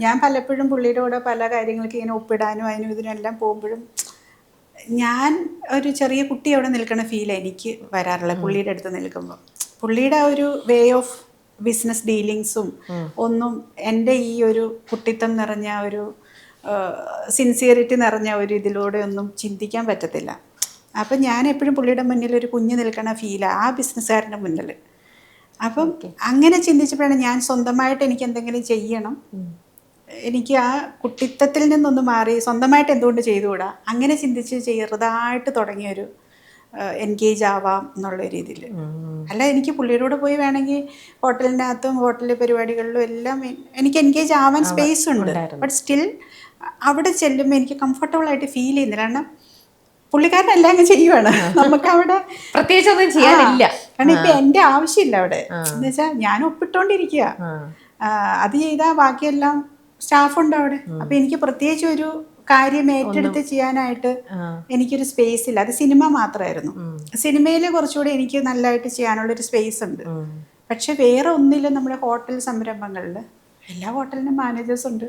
ഞാൻ പലപ്പോഴും പുള്ളിയുടെ കൂടെ പല കാര്യങ്ങൾക്ക് ഇങ്ങനെ ഒപ്പിടാനും അതിനും ഇതിനെല്ലാം പോകുമ്പോഴും ഞാൻ ഒരു ചെറിയ കുട്ടി അവിടെ നിൽക്കുന്ന ഫീൽ എനിക്ക് വരാറുള്ളത് പുള്ളിയുടെ അടുത്ത് നിൽക്കുമ്പോൾ. പുള്ളിയുടെ ആ ഒരു വേ ഓഫ് ബിസിനസ് ഡീലിങ്സും ഒന്നും എൻ്റെ ഈ ഒരു കുട്ടിത്തം നിറഞ്ഞ ഒരു സിൻസിയറിറ്റി നിറഞ്ഞ ഒരു ഇതിലൂടെ ഒന്നും ചിന്തിക്കാൻ പറ്റത്തില്ല. അപ്പം ഞാൻ എപ്പോഴും പുള്ളിയുടെ മുന്നിൽ ഒരു കുഞ്ഞ് നിൽക്കണ ഫീലാണ് ആ ബിസിനസ്സുകാരൻ്റെ മുന്നിൽ. അപ്പം അങ്ങനെ ചിന്തിച്ചപ്പോഴാണ് ഞാൻ സ്വന്തമായിട്ട് എനിക്ക് എന്തെങ്കിലും ചെയ്യണം, എനിക്ക് ആ കുട്ടിത്തത്തിൽ നിന്നൊന്ന് മാറി സ്വന്തമായിട്ട് എന്തുകൊണ്ട് ചെയ്തുകൂടാ, അങ്ങനെ ചിന്തിച്ച് ചെറുതായിട്ട് തുടങ്ങിയൊരു എൻഗേജ് ആവാം എന്നുള്ള രീതിയിൽ. അല്ല, എനിക്ക് പുള്ളിയുടെ പോയി വേണമെങ്കിൽ ഹോട്ടലിനകത്തും ഹോട്ടലിലെ പരിപാടികളിലും എല്ലാം എനിക്ക് എൻഗേജ് ആവാൻ സ്പേസ് ഉണ്ട്. ബട്ട് സ്റ്റിൽ അവിടെ ചെല്ലുമ്പോൾ എനിക്ക് കംഫർട്ടബിളായിട്ട് ഫീൽ ചെയ്യുന്നില്ല. കാരണം പുള്ളിക്കാരനെല്ലാം അങ്ങ് ചെയ്യുവാണ്, നമുക്ക് അവിടെ പ്രത്യേകിച്ചൊന്നും ചെയ്യാനില്ല. കാരണം ഇപ്പം എൻ്റെ ആവശ്യമില്ല അവിടെ. എന്ന് വെച്ചാൽ ഞാൻ ഒപ്പിട്ടോണ്ടിരിക്കുക, അത് ചെയ്താൽ ബാക്കിയെല്ലാം സ്റ്റാഫുണ്ട് അവിടെ. അപ്പം എനിക്ക് പ്രത്യേകിച്ച് ഒരു കാര്യം ഏറ്റെടുത്ത് ചെയ്യാനായിട്ട് എനിക്കൊരു സ്പേസ് ഇല്ല. അത് സിനിമ മാത്രമായിരുന്നു. സിനിമയിൽ കുറച്ചുകൂടി എനിക്ക് നല്ലതായിട്ട് ചെയ്യാനുള്ളൊരു സ്പേസ് ഉണ്ട്. പക്ഷെ വേറെ ഒന്നിലും നമ്മുടെ ഹോട്ടൽ സംരംഭങ്ങളിൽ എല്ലാ ഹോട്ടലിനും മാനേജേഴ്സ് ഉണ്ട്,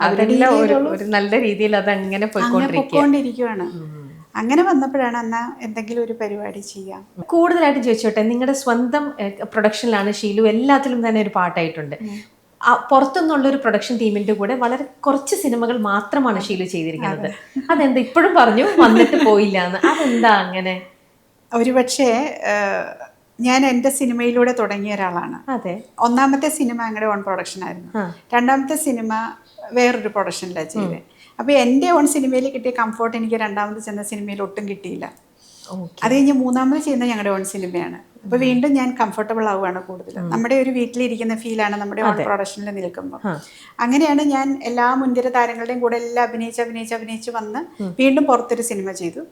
അതെല്ലാം ഒരു നല്ല രീതിയിൽ അതങ്ങനെ പോയിക്കൊണ്ടിരിക്കുകയാണ്. അങ്ങനെ വന്നപ്പോഴാണ് എന്നാ എന്തെങ്കിലും ഒരു പരിപാടി ചെയ്യാം. കൂടുതലായിട്ട് ചോദിച്ചോട്ടെ, നിങ്ങളുടെ സ്വന്തം പ്രൊഡക്ഷനിലാണ് ഷീലു എല്ലാത്തിലും തന്നെ ഒരു പാട്ടായിട്ടുണ്ട്. പുറത്തുനിന്നുള്ളൊരു പ്രൊഡക്ഷൻ ടീമിന്റെ കൂടെ വളരെ കുറച്ച് സിനിമകൾ മാത്രമാണ് ഷീലു ചെയ്തിരിക്കുന്നത്. അതെന്താ ഇപ്പോഴും പറഞ്ഞു വന്നിട്ട് പോയില്ല എന്ന്, അതെന്താ അങ്ങനെ? ഒരുപക്ഷെ ഞാൻ എൻ്റെ സിനിമയിലൂടെ തുടങ്ങിയ ഒരാളാണ്. അതെ, ഒന്നാമത്തെ സിനിമ ഞങ്ങളുടെ ഓൺ പ്രൊഡക്ഷൻ ആയിരുന്നു. രണ്ടാമത്തെ സിനിമ വേറൊരു പ്രൊഡക്ഷനിലാണ് ചെയ്തത്. അപ്പോൾ എൻ്റെ ഓൺ സിനിമയിൽ കിട്ടിയ കംഫോർട്ട് എനിക്ക് രണ്ടാമത് ചെന്ന സിനിമയിൽ ഒട്ടും കിട്ടിയില്ല. അത് കഴിഞ്ഞ് മൂന്നാമത് ചെയ്യുന്ന ഞങ്ങളുടെ ഓൺ സിനിമയാണ്. അപ്പോൾ വീണ്ടും ഞാൻ കംഫർട്ടബിൾ ആവുകയാണ് കൂടുതൽ. നമ്മുടെ ഒരു വീട്ടിലിരിക്കുന്ന ഫീലാണ് നമ്മുടെ ഓൺ പ്രൊഡക്ഷനിൽ നിൽക്കുമ്പോൾ. അങ്ങനെയാണ് ഞാൻ എല്ലാ മുൻനിര താരങ്ങളുടെയും കൂടെ എല്ലാം അഭിനയിച്ച് വന്ന് വീണ്ടും പുറത്തൊരു സിനിമ ചെയ്തു.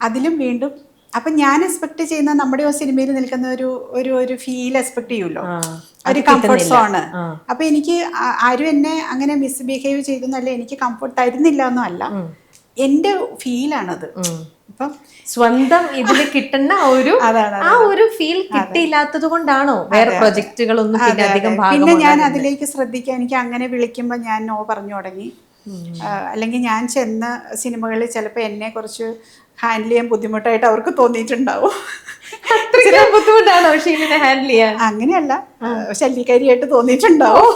അതിലും വീണ്ടും അപ്പം ഞാൻ എക്സ്പെക്ട് ചെയ്യുന്ന നമ്മുടെ സിനിമയിൽ നിൽക്കുന്ന ഒരു ഫീൽ എക്സ്പെക്ട് ചെയ്യുമല്ലോ, ഒരു കംഫർട്ട് സോണ്. അപ്പം എനിക്ക് ആരും എന്നെ അങ്ങനെ മിസ്ബിഹേവ് ചെയ്തെന്നല്ല, എനിക്ക് കംഫർട്ട് തരുന്നില്ല എന്നോ അല്ല, എൻ്റെ ഫീലാണത്. ഇപ്പം സ്വന്തം ഇതിൽ കിട്ടുന്ന ആ ഒരു ഫീൽ കിട്ടിയില്ലാത്തത് കൊണ്ടാണോ വേറെ പ്രൊജക്ടുകളൊന്നും പിന്നെ ഞാൻ അതിലേക്ക് ശ്രദ്ധിക്കാൻ, എനിക്ക് അങ്ങനെ വിളിക്കുമ്പോൾ ഞാൻ നോ പറഞ്ഞു തുടങ്ങി. അല്ലെങ്കിൽ ഞാൻ ചെന്ന സിനിമകളിൽ ചിലപ്പോൾ എന്നെ കുറച്ച് ഹാൻഡിൽ ചെയ്യാൻ ബുദ്ധിമുട്ടായിട്ട് അവർക്ക് തോന്നിയിട്ടുണ്ടാവും. ബുദ്ധിമുട്ടാണോ ഷീലിനെ ഹാൻഡിൽ ചെയ്യാൻ? അങ്ങനെയല്ല, ശല്യക്കാരിയായിട്ട് തോന്നിയിട്ടുണ്ടാവും.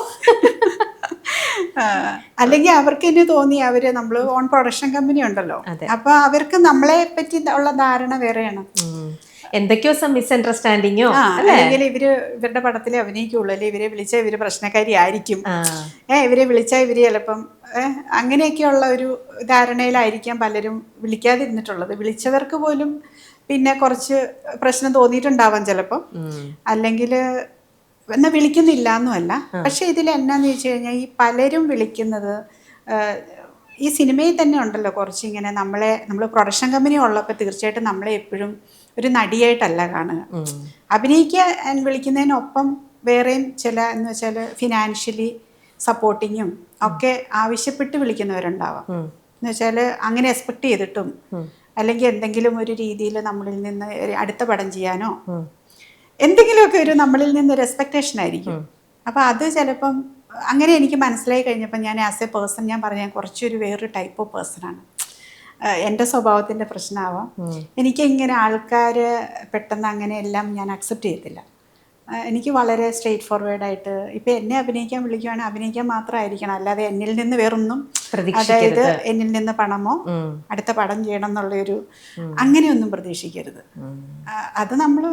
അല്ലെങ്കിൽ അവർക്ക് തന്നെ തോന്നി, അവര് നമ്മൾ ഓൺ പ്രൊഡക്ഷൻ കമ്പനി ഉണ്ടല്ലോ, അപ്പൊ അവർക്ക് നമ്മളെ പറ്റി ഉള്ള ധാരണ വേറെയാണ്. എന്തൊക്കെയോ മിസ്അണ്ടർസ്റ്റാൻഡിങ്ങോ, അല്ലെങ്കിൽ ഇവരുടെ പടത്തിൽ അഭിനയിക്കുള്ളൂ, അല്ലെങ്കിൽ ഇവരെ വിളിച്ചാൽ ഇവര് പ്രശ്നക്കാരി ആയിരിക്കും, ഇവരെ വിളിച്ചാൽ ഇവര് ചിലപ്പം അങ്ങനെയൊക്കെയുള്ള ഒരു ധാരണയിലായിരിക്കാം പലരും വിളിക്കാതിരുന്നിട്ടുള്ളത്. വിളിച്ചവർക്ക് പോലും പിന്നെ കുറച്ച് പ്രശ്നം തോന്നിയിട്ടുണ്ടാവാം ചിലപ്പം, അല്ലെങ്കിൽ എന്നാൽ വിളിക്കുന്നില്ല എന്നുമല്ല. പക്ഷെ ഇതിൽ എന്നാന്ന് ചോദിച്ചു കഴിഞ്ഞാൽ ഈ പലരും വിളിക്കുന്നത് ഈ സിനിമയിൽ തന്നെ ഉണ്ടല്ലോ കുറച്ചിങ്ങനെ നമ്മൾ പ്രൊഡക്ഷൻ കമ്പനി ഉള്ളപ്പോൾ തീർച്ചയായിട്ടും നമ്മളെ എപ്പോഴും ഒരു നടിയായിട്ടല്ല കാണുക. അഭിനയിക്കാൻ വിളിക്കുന്നതിനൊപ്പം വേറെയും ചില എന്ന് വെച്ചാൽ ഫിനാൻഷ്യലി സപ്പോർട്ടിങ്ങും ഒക്കെ ആവശ്യപ്പെട്ട് വിളിക്കുന്നവരുണ്ടാവാം. എന്ന് വെച്ചാൽ അങ്ങനെ എക്സ്പെക്ട് ചെയ്തിട്ടും അല്ലെങ്കിൽ എന്തെങ്കിലും ഒരു രീതിയിൽ നമ്മളിൽ നിന്ന് അടുത്ത പടം ചെയ്യാനോ എന്തെങ്കിലുമൊക്കെ ഒരു നമ്മളിൽ നിന്നൊരു എക്സ്പെക്റ്റേഷൻ ആയിരിക്കും. അപ്പോൾ അത് ചിലപ്പം അങ്ങനെ എനിക്ക് മനസ്സിലായി കഴിഞ്ഞപ്പോൾ ഞാൻ ആസ് എ പേഴ്സൺ ഞാൻ പറഞ്ഞാൽ കുറച്ചൊരു വേറൊരു ടൈപ്പ് ഓഫ് പേഴ്സണാണ്. എൻ്റെ സ്വഭാവത്തിൻ്റെ പ്രശ്നമാവാം. എനിക്ക് ഇങ്ങനെ ആൾക്കാർ പെട്ടെന്ന് അങ്ങനെ എല്ലാം ഞാൻ അക്സെപ്റ്റ് ചെയ്യത്തില്ല. എനിക്ക് വളരെ സ്ട്രെയിറ്റ് ഫോർവേഡായിട്ട് ഇപ്പം എന്നെ അഭിനയിക്കാൻ വിളിക്കുകയാണെങ്കിൽ അഭിനയിക്കാൻ മാത്രമായിരിക്കണം, അല്ലാതെ എന്നിൽ നിന്ന് വേറൊന്നും, അതായത് എന്നിൽ നിന്ന് പണമോ അടുത്ത പടം ചെയ്യണം എന്നുള്ളൊരു അങ്ങനെയൊന്നും പ്രതീക്ഷിക്കരുത്. അത് നമ്മൾ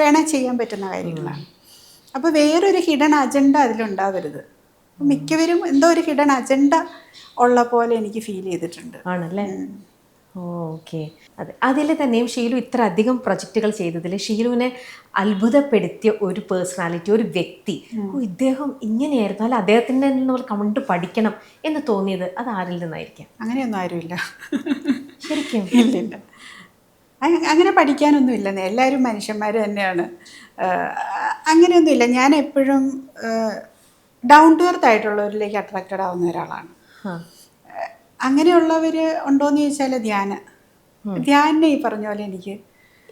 വേണേൽ ചെയ്യാൻ പറ്റുന്ന കാര്യങ്ങളാണ്. അപ്പോൾ വേറൊരു ഹിഡൻ അജണ്ട അതിലുണ്ടാവരുത്. മിക്കവരും എന്തോ ഒരു ഹിഡൻ അജണ്ട ഉള്ള പോലെ എനിക്ക് ഫീൽ ചെയ്തിട്ടുണ്ട്. ആണല്ലേ? ഓക്കെ. അതെ, അതിൽ തന്നെയും ഷീലു ഇത്ര അധികം പ്രൊജക്റ്റുകൾ ചെയ്തതിൽ ഷീലുവിനെ അത്ഭുതപ്പെടുത്തിയ ഒരു പേഴ്സണാലിറ്റി, ഒരു വ്യക്തി, ഇദ്ദേഹം ഇങ്ങനെയായിരുന്നു, അല്ല അദ്ദേഹത്തിൻ്റെ നമ്മൾ കണ്ട് പഠിക്കണം എന്ന് തോന്നിയത് അത് ആരിൽ നിന്നായിരിക്കാം? അങ്ങനെയൊന്നും ആരുമില്ല ശരിക്കും. ഇല്ലില്ല. അങ്ങനെ പഠിക്കാനൊന്നുമില്ലെന്നേ, എല്ലാവരും മനുഷ്യന്മാർ തന്നെയാണ്. അങ്ങനെയൊന്നുമില്ല. ഞാൻ എപ്പോഴും ഡൗൺ ടു എർത്ത് ആയിട്ടുള്ളവരിലേക്ക് അട്രാക്റ്റഡ് ആവുന്ന ഒരാളാണ്. അങ്ങനെയുള്ളവർ ഉണ്ടോയെന്ന് ചോദിച്ചാൽ ധ്യാനം ഈ പറഞ്ഞ പോലെ എനിക്ക്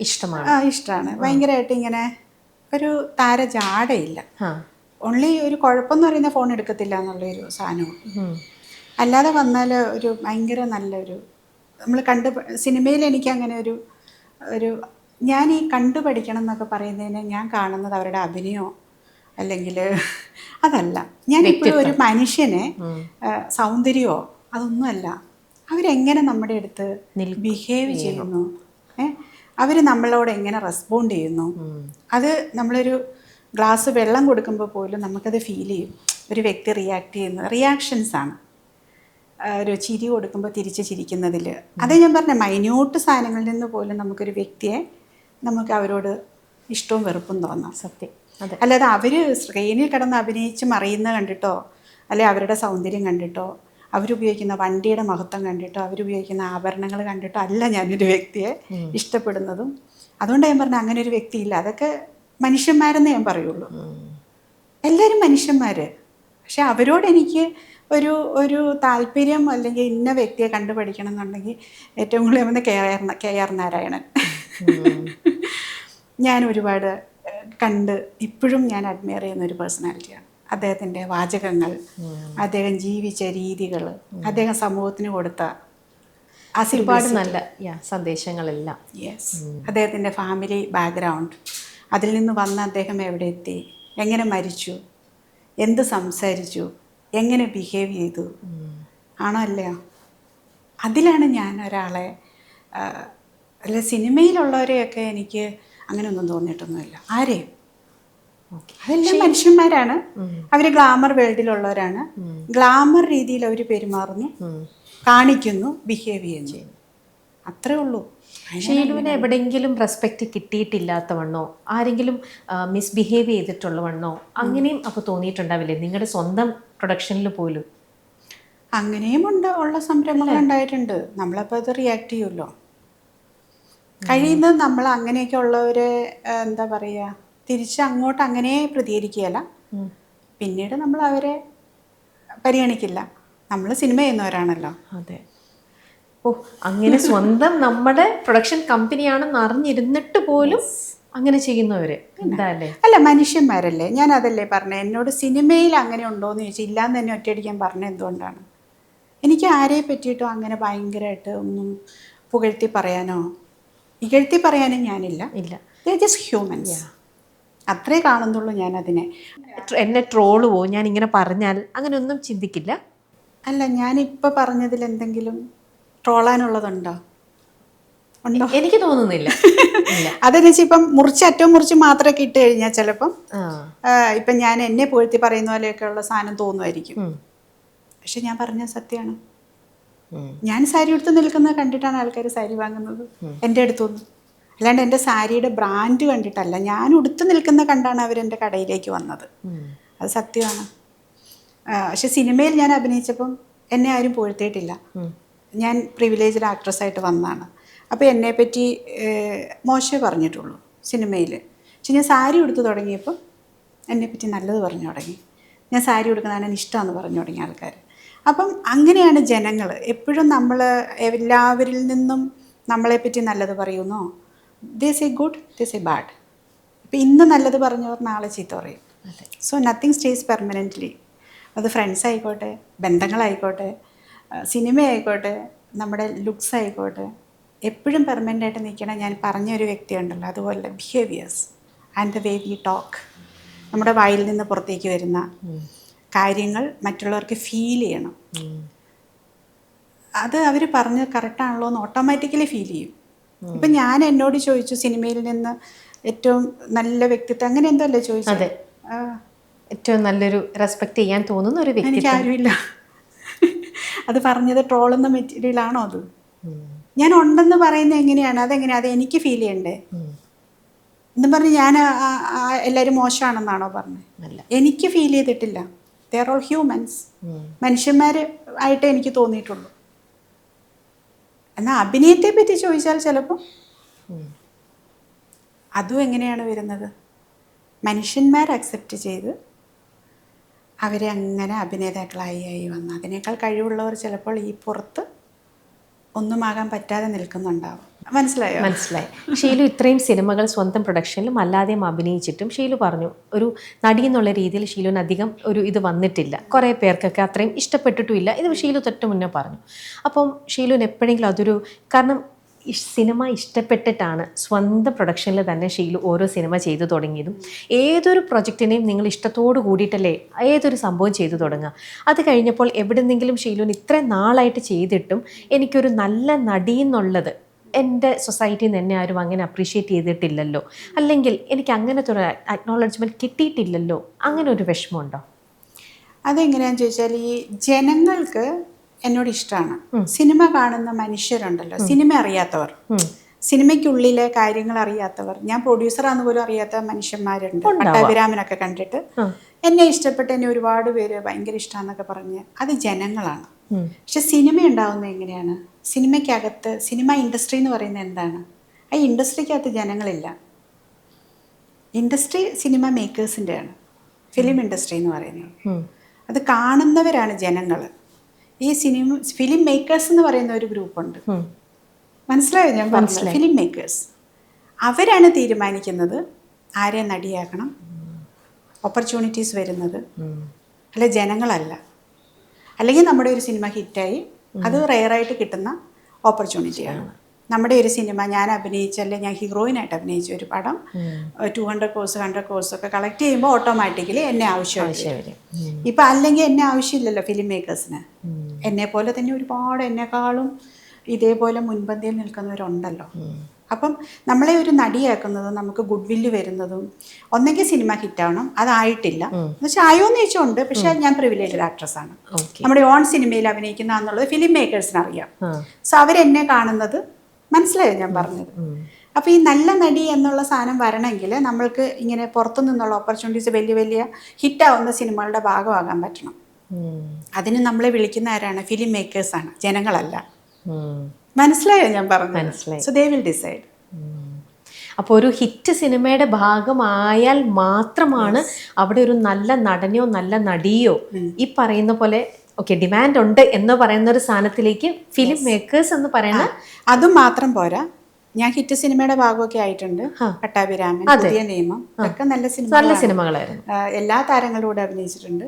ഇഷ്ടമാണ്. ഭയങ്കരമായിട്ട് ഇങ്ങനെ ഒരു താരജാടയില്ല. ഓൺലി ഒരു കുഴപ്പമെന്ന് പറയുന്ന ഫോൺ എടുക്കത്തില്ല എന്നുള്ളൊരു സാധനവും. അല്ലാതെ വന്നാൽ ഒരു ഭയങ്കര നല്ലൊരു നമ്മൾ സിനിമയിൽ എനിക്ക് അങ്ങനെ ഒരു ഞാൻ ഈ കണ്ടു പഠിക്കണം എന്നൊക്കെ പറയുന്നതിന് ഞാൻ കാണുന്നത് അവരുടെ അഭിനയമോ അല്ലെങ്കിൽ അതല്ല. ഞാനിപ്പോഴും ഒരു മനുഷ്യനെ സൗന്ദര്യമോ അതൊന്നുമല്ല, അവരെങ്ങനെ നമ്മുടെ അടുത്ത് ബിഹേവ് ചെയ്യുന്നു, അവർ നമ്മളോട് എങ്ങനെ റെസ്പോണ്ട് ചെയ്യുന്നു. അത് നമ്മളൊരു ഗ്ലാസ് വെള്ളം കൊടുക്കുമ്പോൾ പോലും നമുക്കത് ഫീൽ ചെയ്യും. ഒരു വ്യക്തി റിയാക്ട് ചെയ്യുന്നത് റിയാക്ഷൻസാണ്. ഒരു ചിരി കൊടുക്കുമ്പോൾ തിരിച്ച് ചിരിക്കുന്നതിൽ അതേ ഞാൻ പറഞ്ഞ മൈന്യൂട്ട് സാധനങ്ങളിൽ നിന്ന് പോലും നമുക്കൊരു വ്യക്തിയെ നമുക്ക് അവരോട് ഇഷ്ടവും വെറുപ്പും തോന്നാം. സത്യം. അല്ലാതെ അവർ സ്ക്രീനിൽ കിടന്ന് അഭിനയിച്ച് മറിയുന്നത് കണ്ടിട്ടോ, അല്ലെ അവരുടെ സൗന്ദര്യം കണ്ടിട്ടോ, അവരുപയോഗിക്കുന്ന വണ്ടിയുടെ മഹത്വം കണ്ടിട്ടോ, അവരുപയോഗിക്കുന്ന ആഭരണങ്ങൾ കണ്ടിട്ടോ അല്ല ഞാനൊരു വ്യക്തിയെ ഇഷ്ടപ്പെടുന്നതും. അതുകൊണ്ട് ഞാൻ പറഞ്ഞ അങ്ങനെ ഒരു വ്യക്തിയില്ല. അതൊക്കെ മനുഷ്യന്മാരെന്നേ ഞാൻ പറയുള്ളൂ. എല്ലാവരും മനുഷ്യന്മാർ. പക്ഷെ അവരോട് എനിക്ക് ഒരു താല്പര്യം അല്ലെങ്കിൽ ഇന്ന വ്യക്തിയെ കണ്ടുപഠിക്കണം എന്നുണ്ടെങ്കിൽ ഏറ്റവും കൂടുതൽ വന്ന് കെ.ആർ. നാരായണൻ. ഞാൻ ഒരുപാട് ഇപ്പോഴും ഞാൻ അഡ്മയർ ചെയ്യുന്ന ഒരു പേഴ്സണാലിറ്റിയാണ്. അദ്ദേഹത്തിൻ്റെ വാചകങ്ങൾ, അദ്ദേഹം ജീവിച്ച രീതികൾ, അദ്ദേഹം സമൂഹത്തിന് കൊടുത്ത ഒരുപാട് നല്ല സന്ദേശങ്ങളെല്ലാം. അദ്ദേഹത്തിൻ്റെ ഫാമിലി ബാക്ക്ഗ്രൗണ്ട്, അതിൽ നിന്ന് വന്ന് അദ്ദേഹം എവിടെ എത്തി, എങ്ങനെ മരിച്ചു, എന്ത് സംസാരിച്ചു, എങ്ങനെ ബിഹേവ് ചെയ്തു, ആണോ അല്ലയോ, അതിലാണ് ഞാൻ ഒരാളെ അല്ല സിനിമയിലുള്ളവരെയൊക്കെ എനിക്ക് അങ്ങനെയൊന്നും തോന്നിയിട്ടൊന്നുമില്ല ആരെയും. അതെല്ലാം മനുഷ്യന്മാരാണ്. അവർ ഗ്ലാമർ വേൾഡിലുള്ളവരാണ്. ഗ്ലാമർ രീതിയിൽ അവർ പെരുമാറുന്നു, കാണിക്കുന്നു, ബിഹേവ് ചെയ്യുന്നു, അത്രേ ഉള്ളൂ. ഷീലുവിന് എവിടെയെങ്കിലും റെസ്പെക്റ്റ് കിട്ടിയിട്ടില്ലാത്തവണ്ണോ ആരെങ്കിലും മിസ്ബിഹേവ് ചെയ്തിട്ടുള്ളവണ്ണോ അങ്ങനെയും അപ്പോൾ തോന്നിയിട്ടുണ്ടാവില്ലേ നിങ്ങളുടെ സ്വന്തം പ്രൊഡക്ഷനിൽ പോലും? അങ്ങനെയും ഉള്ള സംരംഭങ്ങൾ ഉണ്ടായിട്ടുണ്ട്. നമ്മളപ്പോൾ അത് റിയാക്ട് ചെയ്യുമല്ലോ. കഴിയുന്നത് നമ്മൾ അങ്ങനെയൊക്കെ ഉള്ളവരെ എന്താ പറയുക, തിരിച്ച് അങ്ങോട്ട് അങ്ങനെ പ്രതികരിക്കുകയല്ല. പിന്നീട് നമ്മൾ അവരെ പരിഗണിക്കില്ല. നമ്മൾ സിനിമ ചെയ്യുന്നവരാണല്ലോ. അതെ. ഓ, അങ്ങനെ സ്വന്തം നമ്മുടെ പ്രൊഡക്ഷൻ കമ്പനിയാണെന്ന് അറിഞ്ഞിരുന്നിട്ട് പോലും അങ്ങനെ ചെയ്യുന്നവര് എന്താല്ലേ? അല്ല, മനുഷ്യന്മാരല്ലേ. ഞാൻ അതല്ലേ പറഞ്ഞത്. എന്നോട് സിനിമയിൽ അങ്ങനെ ഉണ്ടോയെന്ന് ചോദിച്ചാൽ ഇല്ലാന്ന് തന്നെ ഒറ്റയടിക്കാൻ പറഞ്ഞത് എന്തുകൊണ്ടാണ്? എനിക്ക് ആരെ പറ്റിയിട്ടോ അങ്ങനെ ഭയങ്കരമായിട്ട് ഒന്നും പുകഴ്ത്തി പറയാനോ ഇകഴ്ത്തി പറയാനും ഞാനില്ല. ജസ്റ്റ് ഹ്യൂമൻസ്, അത്രേ കാണുന്നുള്ളൂ ഞാൻ അതിനെ. എന്നെ ട്രോളുവോ ഞാൻ ഇങ്ങനെ പറഞ്ഞാൽ അങ്ങനെയൊന്നും ചിന്തിക്കില്ല. അല്ല, ഞാനിപ്പോൾ പറഞ്ഞതിൽ എന്തെങ്കിലും ട്രോളാനുള്ളതുണ്ടോ? ഉണ്ടോ? എനിക്ക് തോന്നുന്നില്ല. അതെന്ന് വെച്ചാൽ ഇപ്പം അറ്റവും മുറിച്ച് മാത്രമൊക്കെ ഇട്ട് കഴിഞ്ഞാൽ ചിലപ്പം ഇപ്പം ഞാൻ എന്നെ പുകഴ്ത്തി പറയുന്ന പോലെയൊക്കെയുള്ള സാധനം തോന്നുമായിരിക്കും. പക്ഷെ ഞാൻ പറഞ്ഞ സത്യമാണ്. ഞാൻ സാരി എടുത്ത് നിൽക്കുന്നത് കണ്ടിട്ടാണ് ആൾക്കാർ സാരി വാങ്ങുന്നത് എൻ്റെ അടുത്തുനിന്ന്. അല്ലാണ്ട് എൻ്റെ സാരിയുടെ ബ്രാൻഡ് കണ്ടിട്ടല്ല, ഞാൻ ഉടുത്ത് നിൽക്കുന്ന കണ്ടാണ് അവരെൻ്റെ കടയിലേക്ക് വന്നത്. അത് സത്യമാണ്. പക്ഷെ സിനിമയിൽ ഞാൻ അഭിനയിച്ചപ്പം എന്നെ ആരും പുകഴ്ത്തിയിട്ടില്ല. ഞാൻ പ്രിവിലേജ്ഡ് ആക്ട്രസ്സായിട്ട് വന്നതാണ്. അപ്പോൾ എന്നെപ്പറ്റി മോശമേ പറഞ്ഞിട്ടുള്ളൂ സിനിമയിൽ. പക്ഷെ ഞാൻ സാരി ഉടുത്ത് തുടങ്ങിയപ്പോൾ എന്നെപ്പറ്റി നല്ലത് പറഞ്ഞു തുടങ്ങി. ഞാൻ സാരി ഉടുക്കുന്നതാണ് ഇഷ്ടമെന്ന് പറഞ്ഞു തുടങ്ങി ആൾക്കാർ. അപ്പം അങ്ങനെയാണ് ജനങ്ങൾ എപ്പോഴും. നമ്മൾ എല്ലാവരിൽ നിന്നും നമ്മളെപ്പറ്റി നല്ലത് പറയുന്നോ, they say good, they say bad. ഇപ്പം ഇന്ന് നല്ലത് പറഞ്ഞവർ നാളെ ചീത്ത പറയും. So nothing stays permanently. അത് ഫ്രണ്ട്സ് ആയിക്കോട്ടെ, ബന്ധങ്ങളായിക്കോട്ടെ, സിനിമ ആയിക്കോട്ടെ, നമ്മുടെ ലുക്സ് ആയിക്കോട്ടെ, എപ്പോഴും പെർമനൻ്റായിട്ട് നിൽക്കണം. ഞാൻ പറഞ്ഞൊരു വ്യക്തിയുണ്ടല്ലോ, അതുപോലെ behaviours and the way we talk, നമ്മുടെ വായിൽ നിന്ന് പുറത്തേക്ക് വരുന്ന കാര്യങ്ങൾ മറ്റുള്ളവർക്ക് ഫീൽ ചെയ്യണം. അത് അവർ പറഞ്ഞ് കറക്റ്റാണല്ലോ എന്ന് ഓട്ടോമാറ്റിക്കലി ഫീൽ ചെയ്യും. ഇപ്പം ഞാൻ എന്നോട് ചോദിച്ചു സിനിമയിൽ നിന്ന് ഏറ്റവും നല്ല വ്യക്തിത്വം അങ്ങനെ എന്തോ അല്ലേ ചോദിച്ചത്? ഏറ്റവും നല്ലൊരു റെസ്പെക്ട് ചെയ്യാൻ തോന്നുന്ന ഒരു വ്യക്തി എനിക്കാരുമില്ല. അത് പറഞ്ഞത് ട്രോളുന്ന മെറ്റീരിയലാണോ അത്? ഞാൻ ഉണ്ടെന്ന് പറയുന്നത് എങ്ങനെയാണ്? അതെങ്ങനെയാണ്? അത് എനിക്ക് ഫീൽ ചെയ്യണ്ടേ? എന്നും പറഞ്ഞ് ഞാൻ എല്ലാവരും മോശമാണെന്നാണോ പറഞ്ഞത്? എനിക്ക് ഫീൽ ചെയ്തിട്ടില്ല. They are all humans. മനുഷ്യന്മാർ ആയിട്ടേ എനിക്ക് തോന്നിയിട്ടുള്ളൂ. എന്നാൽ അഭിനയത്തെ പറ്റി ചോദിച്ചാൽ ചിലപ്പോൾ അതും എങ്ങനെയാണ് വരുന്നത്? മനുഷ്യന്മാർ അക്സെപ്റ്റ് ചെയ്ത് അവരെ അങ്ങനെ അഭിനേതാക്കളായി വന്നു. അതിനേക്കാൾ കഴിവുള്ളവർ ചിലപ്പോൾ ഈ പുറത്ത് ഒന്നുമാകാൻ പറ്റാതെ നിൽക്കുന്നുണ്ടാവും. മനസ്സിലായോ? മനസ്സിലായി. ഷീലു ഇത്രയും സിനിമകൾ സ്വന്തം പ്രൊഡക്ഷനിലും അല്ലാതെയും അഭിനയിച്ചിട്ടും ഷീലു പറഞ്ഞു ഒരു നടി എന്നുള്ള രീതിയിൽ ഷീലുവിന് അധികം ഒരു ഇത് വന്നിട്ടില്ല. കുറേ പേർക്കൊക്കെ അത്രയും ഇഷ്ടപ്പെട്ടിട്ടുമില്ല. ഇത് ഷീലു തൊട്ട് മുന്നേ പറഞ്ഞു. അപ്പം ഷീലുവിന് എപ്പോഴെങ്കിലും അതൊരു കാരണം സിനിമ ഇഷ്ടപ്പെട്ടിട്ടാണ് സ്വന്തം പ്രൊഡക്ഷനിൽ തന്നെ ഷീലു ഓരോ സിനിമ ചെയ്തു തുടങ്ങിയതും. ഏതൊരു പ്രൊജക്റ്റിനെയും നിങ്ങൾ ഇഷ്ടത്തോട് കൂടിയിട്ടല്ലേ ഏതൊരു സംഭവം ചെയ്തു തുടങ്ങുക. അത് കഴിഞ്ഞപ്പോൾ എവിടെന്നെങ്കിലും ഷീലുവിന് ഇത്രയും നാളായിട്ട് ചെയ്തിട്ടും എനിക്കൊരു നല്ല നടി എന്നുള്ളത് എൻ്റെ സൊസൈറ്റിയിൽ നിന്ന് എന്നെ ആരും അങ്ങനെ അപ്രീഷിയേറ്റ് ചെയ്തിട്ടില്ലല്ലോ, അല്ലെങ്കിൽ എനിക്ക് അങ്ങനത്തെ ഒരു അക്നോളജ്മെൻറ്റ് കിട്ടിയിട്ടില്ലല്ലോ, അങ്ങനെ ഒരു വിഷമമുണ്ടോ? അതെങ്ങനെയാണെന്ന് ചോദിച്ചാൽ ഈ ജനങ്ങൾക്ക് എന്നോട് ഇഷ്ടമാണ്. സിനിമ കാണുന്ന മനുഷ്യരുണ്ടല്ലോ, സിനിമ അറിയാത്തവർ, സിനിമയ്ക്കുള്ളിലെ കാര്യങ്ങൾ അറിയാത്തവർ, ഞാൻ പ്രൊഡ്യൂസറാന്ന് പോലും അറിയാത്ത മനുഷ്യന്മാരുണ്ട്. പട്ടാഭിരാമനൊക്കെ കണ്ടിട്ട് എന്നെ ഇഷ്ടപ്പെട്ട് എന്നെ ഒരുപാട് പേര് ഭയങ്കര ഇഷ്ടമാണെന്നൊക്കെ പറഞ്ഞ് അത് ജനങ്ങളാണ്. പക്ഷെ സിനിമ ഉണ്ടാവുന്നത് എങ്ങനെയാണ്? സിനിമയ്ക്കകത്ത് സിനിമ ഇൻഡസ്ട്രി എന്ന് പറയുന്നത് എന്താണ്? ആ ഇൻഡസ്ട്രിക്കകത്ത് ജനങ്ങളില്ല. ഇൻഡസ്ട്രി സിനിമ മേക്കേഴ്സിൻ്റെയാണ്. ഫിലിം ഇൻഡസ്ട്രി എന്ന് പറയുന്നത് അത് കാണുന്നവരാണ് ജനങ്ങൾ. ഈ ഫിലിം മേക്കേഴ്സ് എന്ന് പറയുന്ന ഒരു ഗ്രൂപ്പുണ്ട്. മനസ്സിലായോ ഞാൻ പറഞ്ഞത്? ഫിലിം മേക്കേഴ്സ് അവരാണ് തീരുമാനിക്കുന്നത് ആരെ നടിയാക്കണം, ഓപ്പർച്യൂണിറ്റീസ് വരുന്നത്, അല്ല ജനങ്ങളല്ല. അല്ലെങ്കിൽ നമ്മുടെ ഒരു സിനിമ ഹിറ്റായി അത് റെയറായിട്ട് കിട്ടുന്ന ഓപ്പർച്യൂണിറ്റിയാണ്. നമ്മുടെ ഒരു സിനിമ ഞാൻ അഭിനയിച്ചല്ലേ, ഞാൻ ഹീറോയിനായിട്ട് അഭിനയിച്ച ഒരു പടം 200 കോഴ്സ് 100 കോഴ്സൊക്കെ കളക്ട് ചെയ്യുമ്പോൾ ഓട്ടോമാറ്റിക്കലി എന്നെ ആവശ്യമായിട്ട് ഇപ്പം അല്ലെങ്കിൽ എന്നെ ആവശ്യമില്ലല്ലോ ഫിലിം മേക്കേഴ്സിന്. എന്നെ പോലെ തന്നെ ഒരുപാട് എന്നെക്കാളും ഇതേപോലെ മുൻപന്തിയിൽ നിൽക്കുന്നവരുണ്ടല്ലോ. അപ്പം നമ്മളെ ഒരു നടിയാക്കുന്നത് നമുക്ക് ഗുഡ് വില്ല് വരുന്നതും ഒന്നെങ്കിൽ സിനിമ ഹിറ്റാവണം, അതായിട്ടില്ല എന്നുവെച്ചാൽ ആയോന്ന് ചോദിച്ചുണ്ട്. പക്ഷെ ഞാൻ പ്രിവിലേജ്ഡ് ആക്ട്രസ്സാണ്, നമ്മുടെ ഓൺ സിനിമയിൽ അഭിനയിക്കുന്ന എന്നുള്ളത് ഫിലിം മേക്കേഴ്സിന് അറിയാം. സോ അവരെന്നെ കാണുന്നത്, മനസ്സിലായോ ഞാൻ പറഞ്ഞത്? അപ്പോൾ ഈ നല്ല നടി എന്നുള്ള സാധനം വരണമെങ്കിൽ നമ്മൾക്ക് ഇങ്ങനെ പുറത്തു നിന്നുള്ള ഓപ്പർച്യൂണിറ്റീസ് വലിയ വലിയ ഹിറ്റാവുന്ന സിനിമകളുടെ ഭാഗമാകാൻ പറ്റണം. അതിന് നമ്മളെ വിളിക്കുന്ന ആരാണ്? ഫിലിം മേക്കേഴ്സാണ്, ജനങ്ങളല്ല. മനസ്സിലായോ ഞാൻ പറഞ്ഞത്? So they will decide. അപ്പോൾ ഒരു ഹിറ്റ് സിനിമയുടെ ഭാഗമായാൽ മാത്രമാണ് അവിടെ ഒരു നല്ല നടനെയോ നല്ല നടിയോ ഈ പറയുന്ന പോലെ ഓക്കെ ഡിമാൻഡ് ഉണ്ട് എന്ന് പറയുന്ന ഒരു സാധനത്തിലേക്ക് ഫിലിം മേക്കേഴ്സ് എന്ന് പറയുന്ന. അതും മാത്രം പോരാ, ഞാൻ ഹിറ്റ് സിനിമയുടെ ഭാഗമൊക്കെ ആയിട്ടുണ്ട്. പട്ടാഭിരാമൻ, പുതിയ നിയമം, അതൊക്കെ നല്ല സിനിമകളായിരുന്നു. എല്ലാ താരങ്ങളുടെ കൂടെ അഭിനയിച്ചിട്ടുണ്ട്.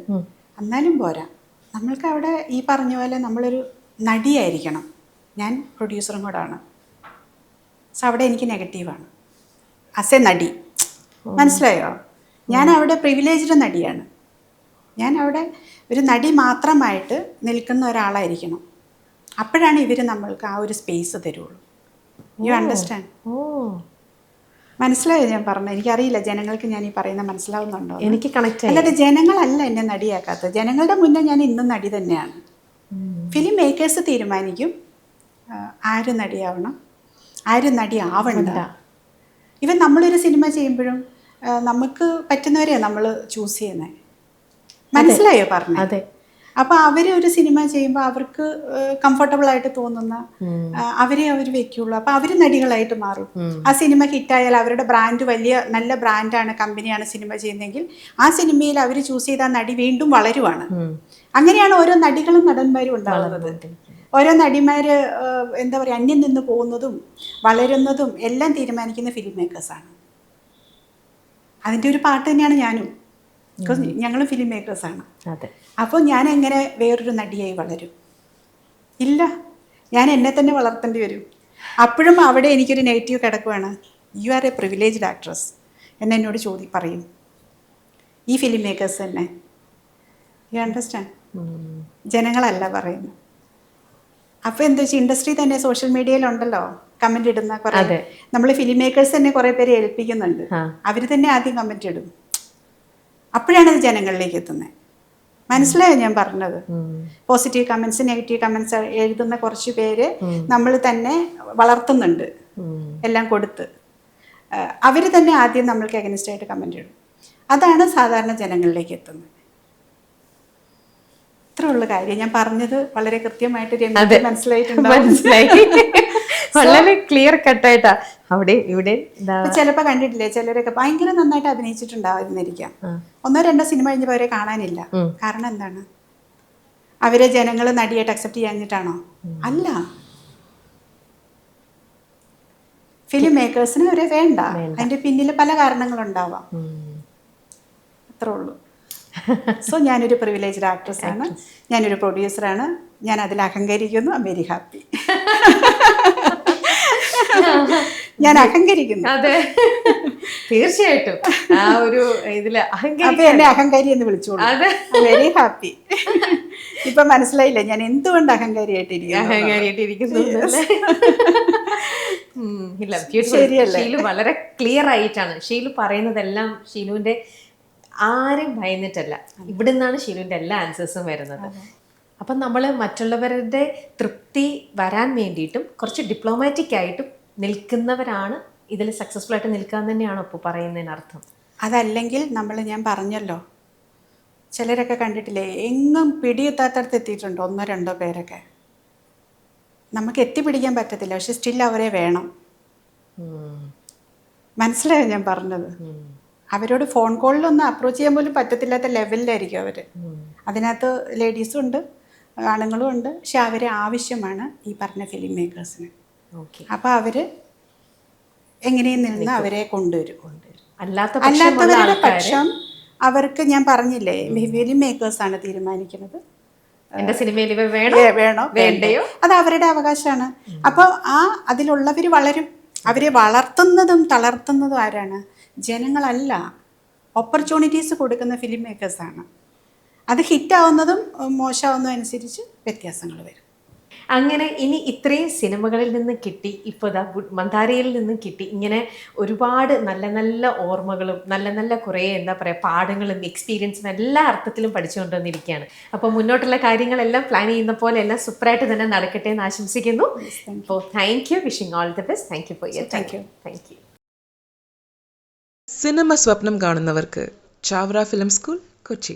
എന്നാലും പോരാ, നമ്മൾക്ക് അവിടെ ഈ പറഞ്ഞ പോലെ നമ്മളൊരു നടിയായിരിക്കണം. ഞാൻ പ്രൊഡ്യൂസറും കൂടെ ആണ്. സോ അവിടെ എനിക്ക് നെഗറ്റീവാണ് ആസ് എ നടി. മനസ്സിലായോ? ഞാൻ അവിടെ പ്രിവിലേജ്ഡ് നടിയാണ്. ഞാൻ അവിടെ ഒരു നടി മാത്രമായിട്ട് നിൽക്കുന്ന ഒരാളായിരിക്കണം. അപ്പോഴാണ് ഇവർ നമ്മൾക്ക് ആ ഒരു സ്പേസ് തരുള്ളൂ. You understand? മനസ്സിലായോ ഞാൻ പറഞ്ഞത്? എനിക്കറിയില്ല ജനങ്ങൾക്ക് ഞാൻ ഈ പറയുന്ന മനസ്സിലാവുന്നുണ്ടോ. എനിക്ക് കണക്ട്. അല്ലാതെ ജനങ്ങളല്ല എന്നെ നടിയാക്കാത്തത്. ജനങ്ങളുടെ മുന്നേ ഞാൻ ഇന്നും നടി തന്നെയാണ്. ഫിലിം മേക്കേഴ്സ് തീരുമാനിക്കും ആര് നടിയാവണം, ആര് നടിയാവണ്ട. ഇവൻ നമ്മളൊരു സിനിമ ചെയ്യുമ്പോഴും നമുക്ക് പറ്റുന്നവരെയാണ് നമ്മൾ ചൂസ് ചെയ്യുന്നത്. മനസ്സിലായോ പറഞ്ഞത്? അപ്പോൾ അവർ ഒരു സിനിമ ചെയ്യുമ്പോൾ അവർക്ക് കംഫർട്ടബിൾ ആയിട്ട് തോന്നുന്ന അവരെ അവർ വെക്കുള്ളൂ. അപ്പോൾ അവർ നടികളായിട്ട് മാറും. ആ സിനിമ ഹിറ്റായാൽ അവരുടെ ബ്രാൻഡ് വലിയ നല്ല ബ്രാൻഡാണ്, കമ്പനിയാണ് സിനിമ ചെയ്യുന്നതെങ്കിൽ ആ സിനിമയിൽ അവർ ചൂസ് ചെയ്ത നടി വീണ്ടും വളരുവാണ്. അങ്ങനെയാണ് ഓരോ നടികളും നടന്മാരും ഉണ്ടാകുന്നത്. ഓരോ നടിമാർ എന്താ പറയുക, അന്യം നിന്ന് പോകുന്നതും വളരുന്നതും എല്ലാം തീരുമാനിക്കുന്ന ഫിലിം മേക്കേഴ്സാണ്. അതിൻ്റെ ഒരു പാട്ട് തന്നെയാണ് ഞാനും. ബിക്കോസ് ഞങ്ങളും ഫിലിം മേക്കേഴ്സാണ്. അപ്പോൾ ഞാൻ എങ്ങനെ വേറൊരു നടിയായി വളരും? ഇല്ല, ഞാൻ എന്നെ തന്നെ വളർത്തേണ്ടി വരും. അപ്പോഴും അവിടെ എനിക്കൊരു നെഗറ്റീവ് കിടക്കുവാണ്. You are a privileged actress എന്നോട് പറയും ഈ ഫിലിം മേക്കേഴ്സ് തന്നെ. You understand? ജനങ്ങളല്ല പറയുന്നത്. അപ്പോൾ എന്താ വെച്ചാൽ ഇൻഡസ്ട്രി തന്നെ സോഷ്യൽ മീഡിയയിലുണ്ടല്ലോ കമൻ്റ് ഇടുന്ന കുറേ, നമ്മൾ ഫിലിം മേക്കേഴ്സ് തന്നെ കുറേ പേരെ ഏൽപ്പിക്കുന്നുണ്ട്. അവർ തന്നെ ആദ്യം കമൻ്റ് ഇടും. അപ്പോഴാണ് അത് ജനങ്ങളിലേക്ക് എത്തുന്നത്. മനസ്സിലായോ ഞാൻ പറഞ്ഞത്? പോസിറ്റീവ് കമൻസ്, നെഗറ്റീവ് കമൻസ് എഴുതുന്ന കുറച്ച് പേര് നമ്മൾ തന്നെ വളർത്തുന്നുണ്ട്, എല്ലാം കൊടുത്ത്. അവർ തന്നെ ആദ്യം നമ്മൾക്ക് അഗൈൻസ്റ്റ് ആയിട്ട് കമൻ്റ് ഇടും. അതാണ് സാധാരണ ജനങ്ങളിലേക്ക് എത്തുന്നത്. അത്രേ ഉള്ളു കാര്യം. ഞാൻ പറഞ്ഞത് വളരെ കൃത്യമായിട്ട് രമ്യക്ക് മനസ്സിലായിട്ടുണ്ടാവും. മനസ്സിലായി. വളരെ ക്ലിയർ കട്ടായിട്ടാ അവിടെ ഇവിടെ. ചിലപ്പോൾ കണ്ടിട്ടില്ലേ, ചിലരൊക്കെ ഭയങ്കര നന്നായിട്ട് അഭിനയിച്ചിട്ടുണ്ടാവുന്നിരിക്കാം, 1-2 സിനിമ കഴിഞ്ഞപ്പോൾ അവരെ കാണാനില്ല. കാരണം എന്താണ്? അവരെ ജനങ്ങൾ നടിയായിട്ട് അക്സെപ്റ്റ് ചെയ്യാഞ്ഞിട്ടാണോ? അല്ല, ഫിലിം മേക്കേഴ്സിന് അവരെ വേണ്ട. അതിന്റെ പിന്നിൽ പല കാരണങ്ങളുണ്ടാവാം. അത്രേ ഉള്ളൂ. സോ ഞാനൊരു പ്രിവിലേജ്ഡ് ആക്ട്രസ് ആണ്, ഞാനൊരു പ്രൊഡ്യൂസറാണ്, ഞാൻ അതിൽ അഹങ്കരിക്കുന്നു. I am very happy. ഞാൻ അഹങ്കരിക്കുന്നു. അതെ, തീർച്ചയായിട്ടും ആ ഒരു ഇതില് അപ്പൊ എന്നെ അഹങ്കാരി എന്ന് വിളിച്ചോളൂ. Very happy. ഇപ്പൊ മനസ്സിലായില്ലേ ഞാൻ എന്തുകൊണ്ട് അഹങ്കാരിയായിട്ടിരിക്കുന്നു. ഷീലു വളരെ ക്ലിയർ ആയിട്ടാണ് ഷീലു പറയുന്നതെല്ലാം. ഷീലുവിന്റെ ആരും ഭയന്നിട്ടല്ല, ഇവിടെ നിന്നാണ് ഷീലുവിന്റെ എല്ലാ ആൻസേഴ്സും വരുന്നത്. അപ്പം നമ്മൾ മറ്റുള്ളവരുടെ തൃപ്തി വരാൻ വേണ്ടിയിട്ടും കുറച്ച് ഡിപ്ലോമാറ്റിക് ആയിട്ടും നിൽക്കുന്നവരാണ് ഇതിൽ സക്സസ്ഫുൾ ആയിട്ട് നിൽക്കാൻ തന്നെയാണോ ഇപ്പോൾ പറയുന്നതിനർത്ഥം? അതല്ലെങ്കിൽ ഞാൻ പറഞ്ഞല്ലോ, ചിലരൊക്കെ കണ്ടിട്ടില്ലേ, എങ്ങും പിടിയെത്താത്തടത്ത് എത്തിയിട്ടുണ്ട് 1-2 പേരൊക്കെ. നമുക്ക് എത്തിപ്പിടിക്കാൻ പറ്റത്തില്ല, പക്ഷെ സ്റ്റിൽ അവരെ വേണം. മനസ്സിലായോ ഞാൻ പറഞ്ഞത്? അവരോട് ഫോൺ കോളിലൊന്നും അപ്രോച്ച് ചെയ്യാൻ പോലും പറ്റത്തില്ലാത്ത ലെവലിലായിരിക്കും അവർ. അതിനകത്ത് ലേഡീസും ഉണ്ട്, ആണുങ്ങളും ഉണ്ട്, പക്ഷെ അവരെ ആവശ്യമാണ് ഈ പറഞ്ഞ ഫിലിം മേക്കേഴ്സിന്. അപ്പോൾ അവർ എങ്ങനെയും നിന്ന് അവരെ കൊണ്ടുവരും. അല്ലാത്തവരുടെ പക്ഷം അവർക്ക് ഞാൻ പറഞ്ഞില്ലേ, ഫിലിം മേക്കേഴ്സാണ് തീരുമാനിക്കുന്നത് എൻ്റെ സിനിമയിൽ ഇവ വേണോ വേണ്ടയോ, അത് അവരുടെ അവകാശമാണ്. അപ്പോൾ അതിലുള്ളവർ വളരും. അവരെ വളർത്തുന്നതും തളർത്തുന്നതും ആരാണ്? ജനങ്ങളല്ല, ഓപ്പർച്യൂണിറ്റീസ് കൊടുക്കുന്ന ഫിലിം മേക്കേഴ്സാണ്. അത് ഹിറ്റാവുന്നതും മോശമാവുന്നതും അനുസരിച്ച് വ്യത്യാസങ്ങൾ വരും. അങ്ങനെ ഇനി ഇത്രയും സിനിമകളിൽ നിന്ന് കിട്ടി, ഇപ്പോൾ ഇതാ മന്ദാരയിൽ നിന്നും കിട്ടി, ഇങ്ങനെ ഒരുപാട് നല്ല നല്ല ഓർമ്മകളും നല്ല നല്ല കുറേ എന്താ പറയുക പാഠങ്ങളും എക്സ്പീരിയൻസും എല്ലാ അർത്ഥത്തിലും പഠിച്ചുകൊണ്ടുവന്നിരിക്കുകയാണ്. അപ്പോൾ മുന്നോട്ടുള്ള കാര്യങ്ങളെല്ലാം പ്ലാൻ ചെയ്യുന്ന പോലെ എല്ലാം സൂപ്പറായിട്ട് തന്നെ നടക്കട്ടെ എന്ന് ആശംസിക്കുന്നു. അപ്പോൾ thank you, wishing all the best. Thank you for your time. Thank you. Cinema സ്വപ്നം കാണുന്നവർക്ക് ചാവറ ഫിലിം സ്കൂൾ, കൊച്ചി.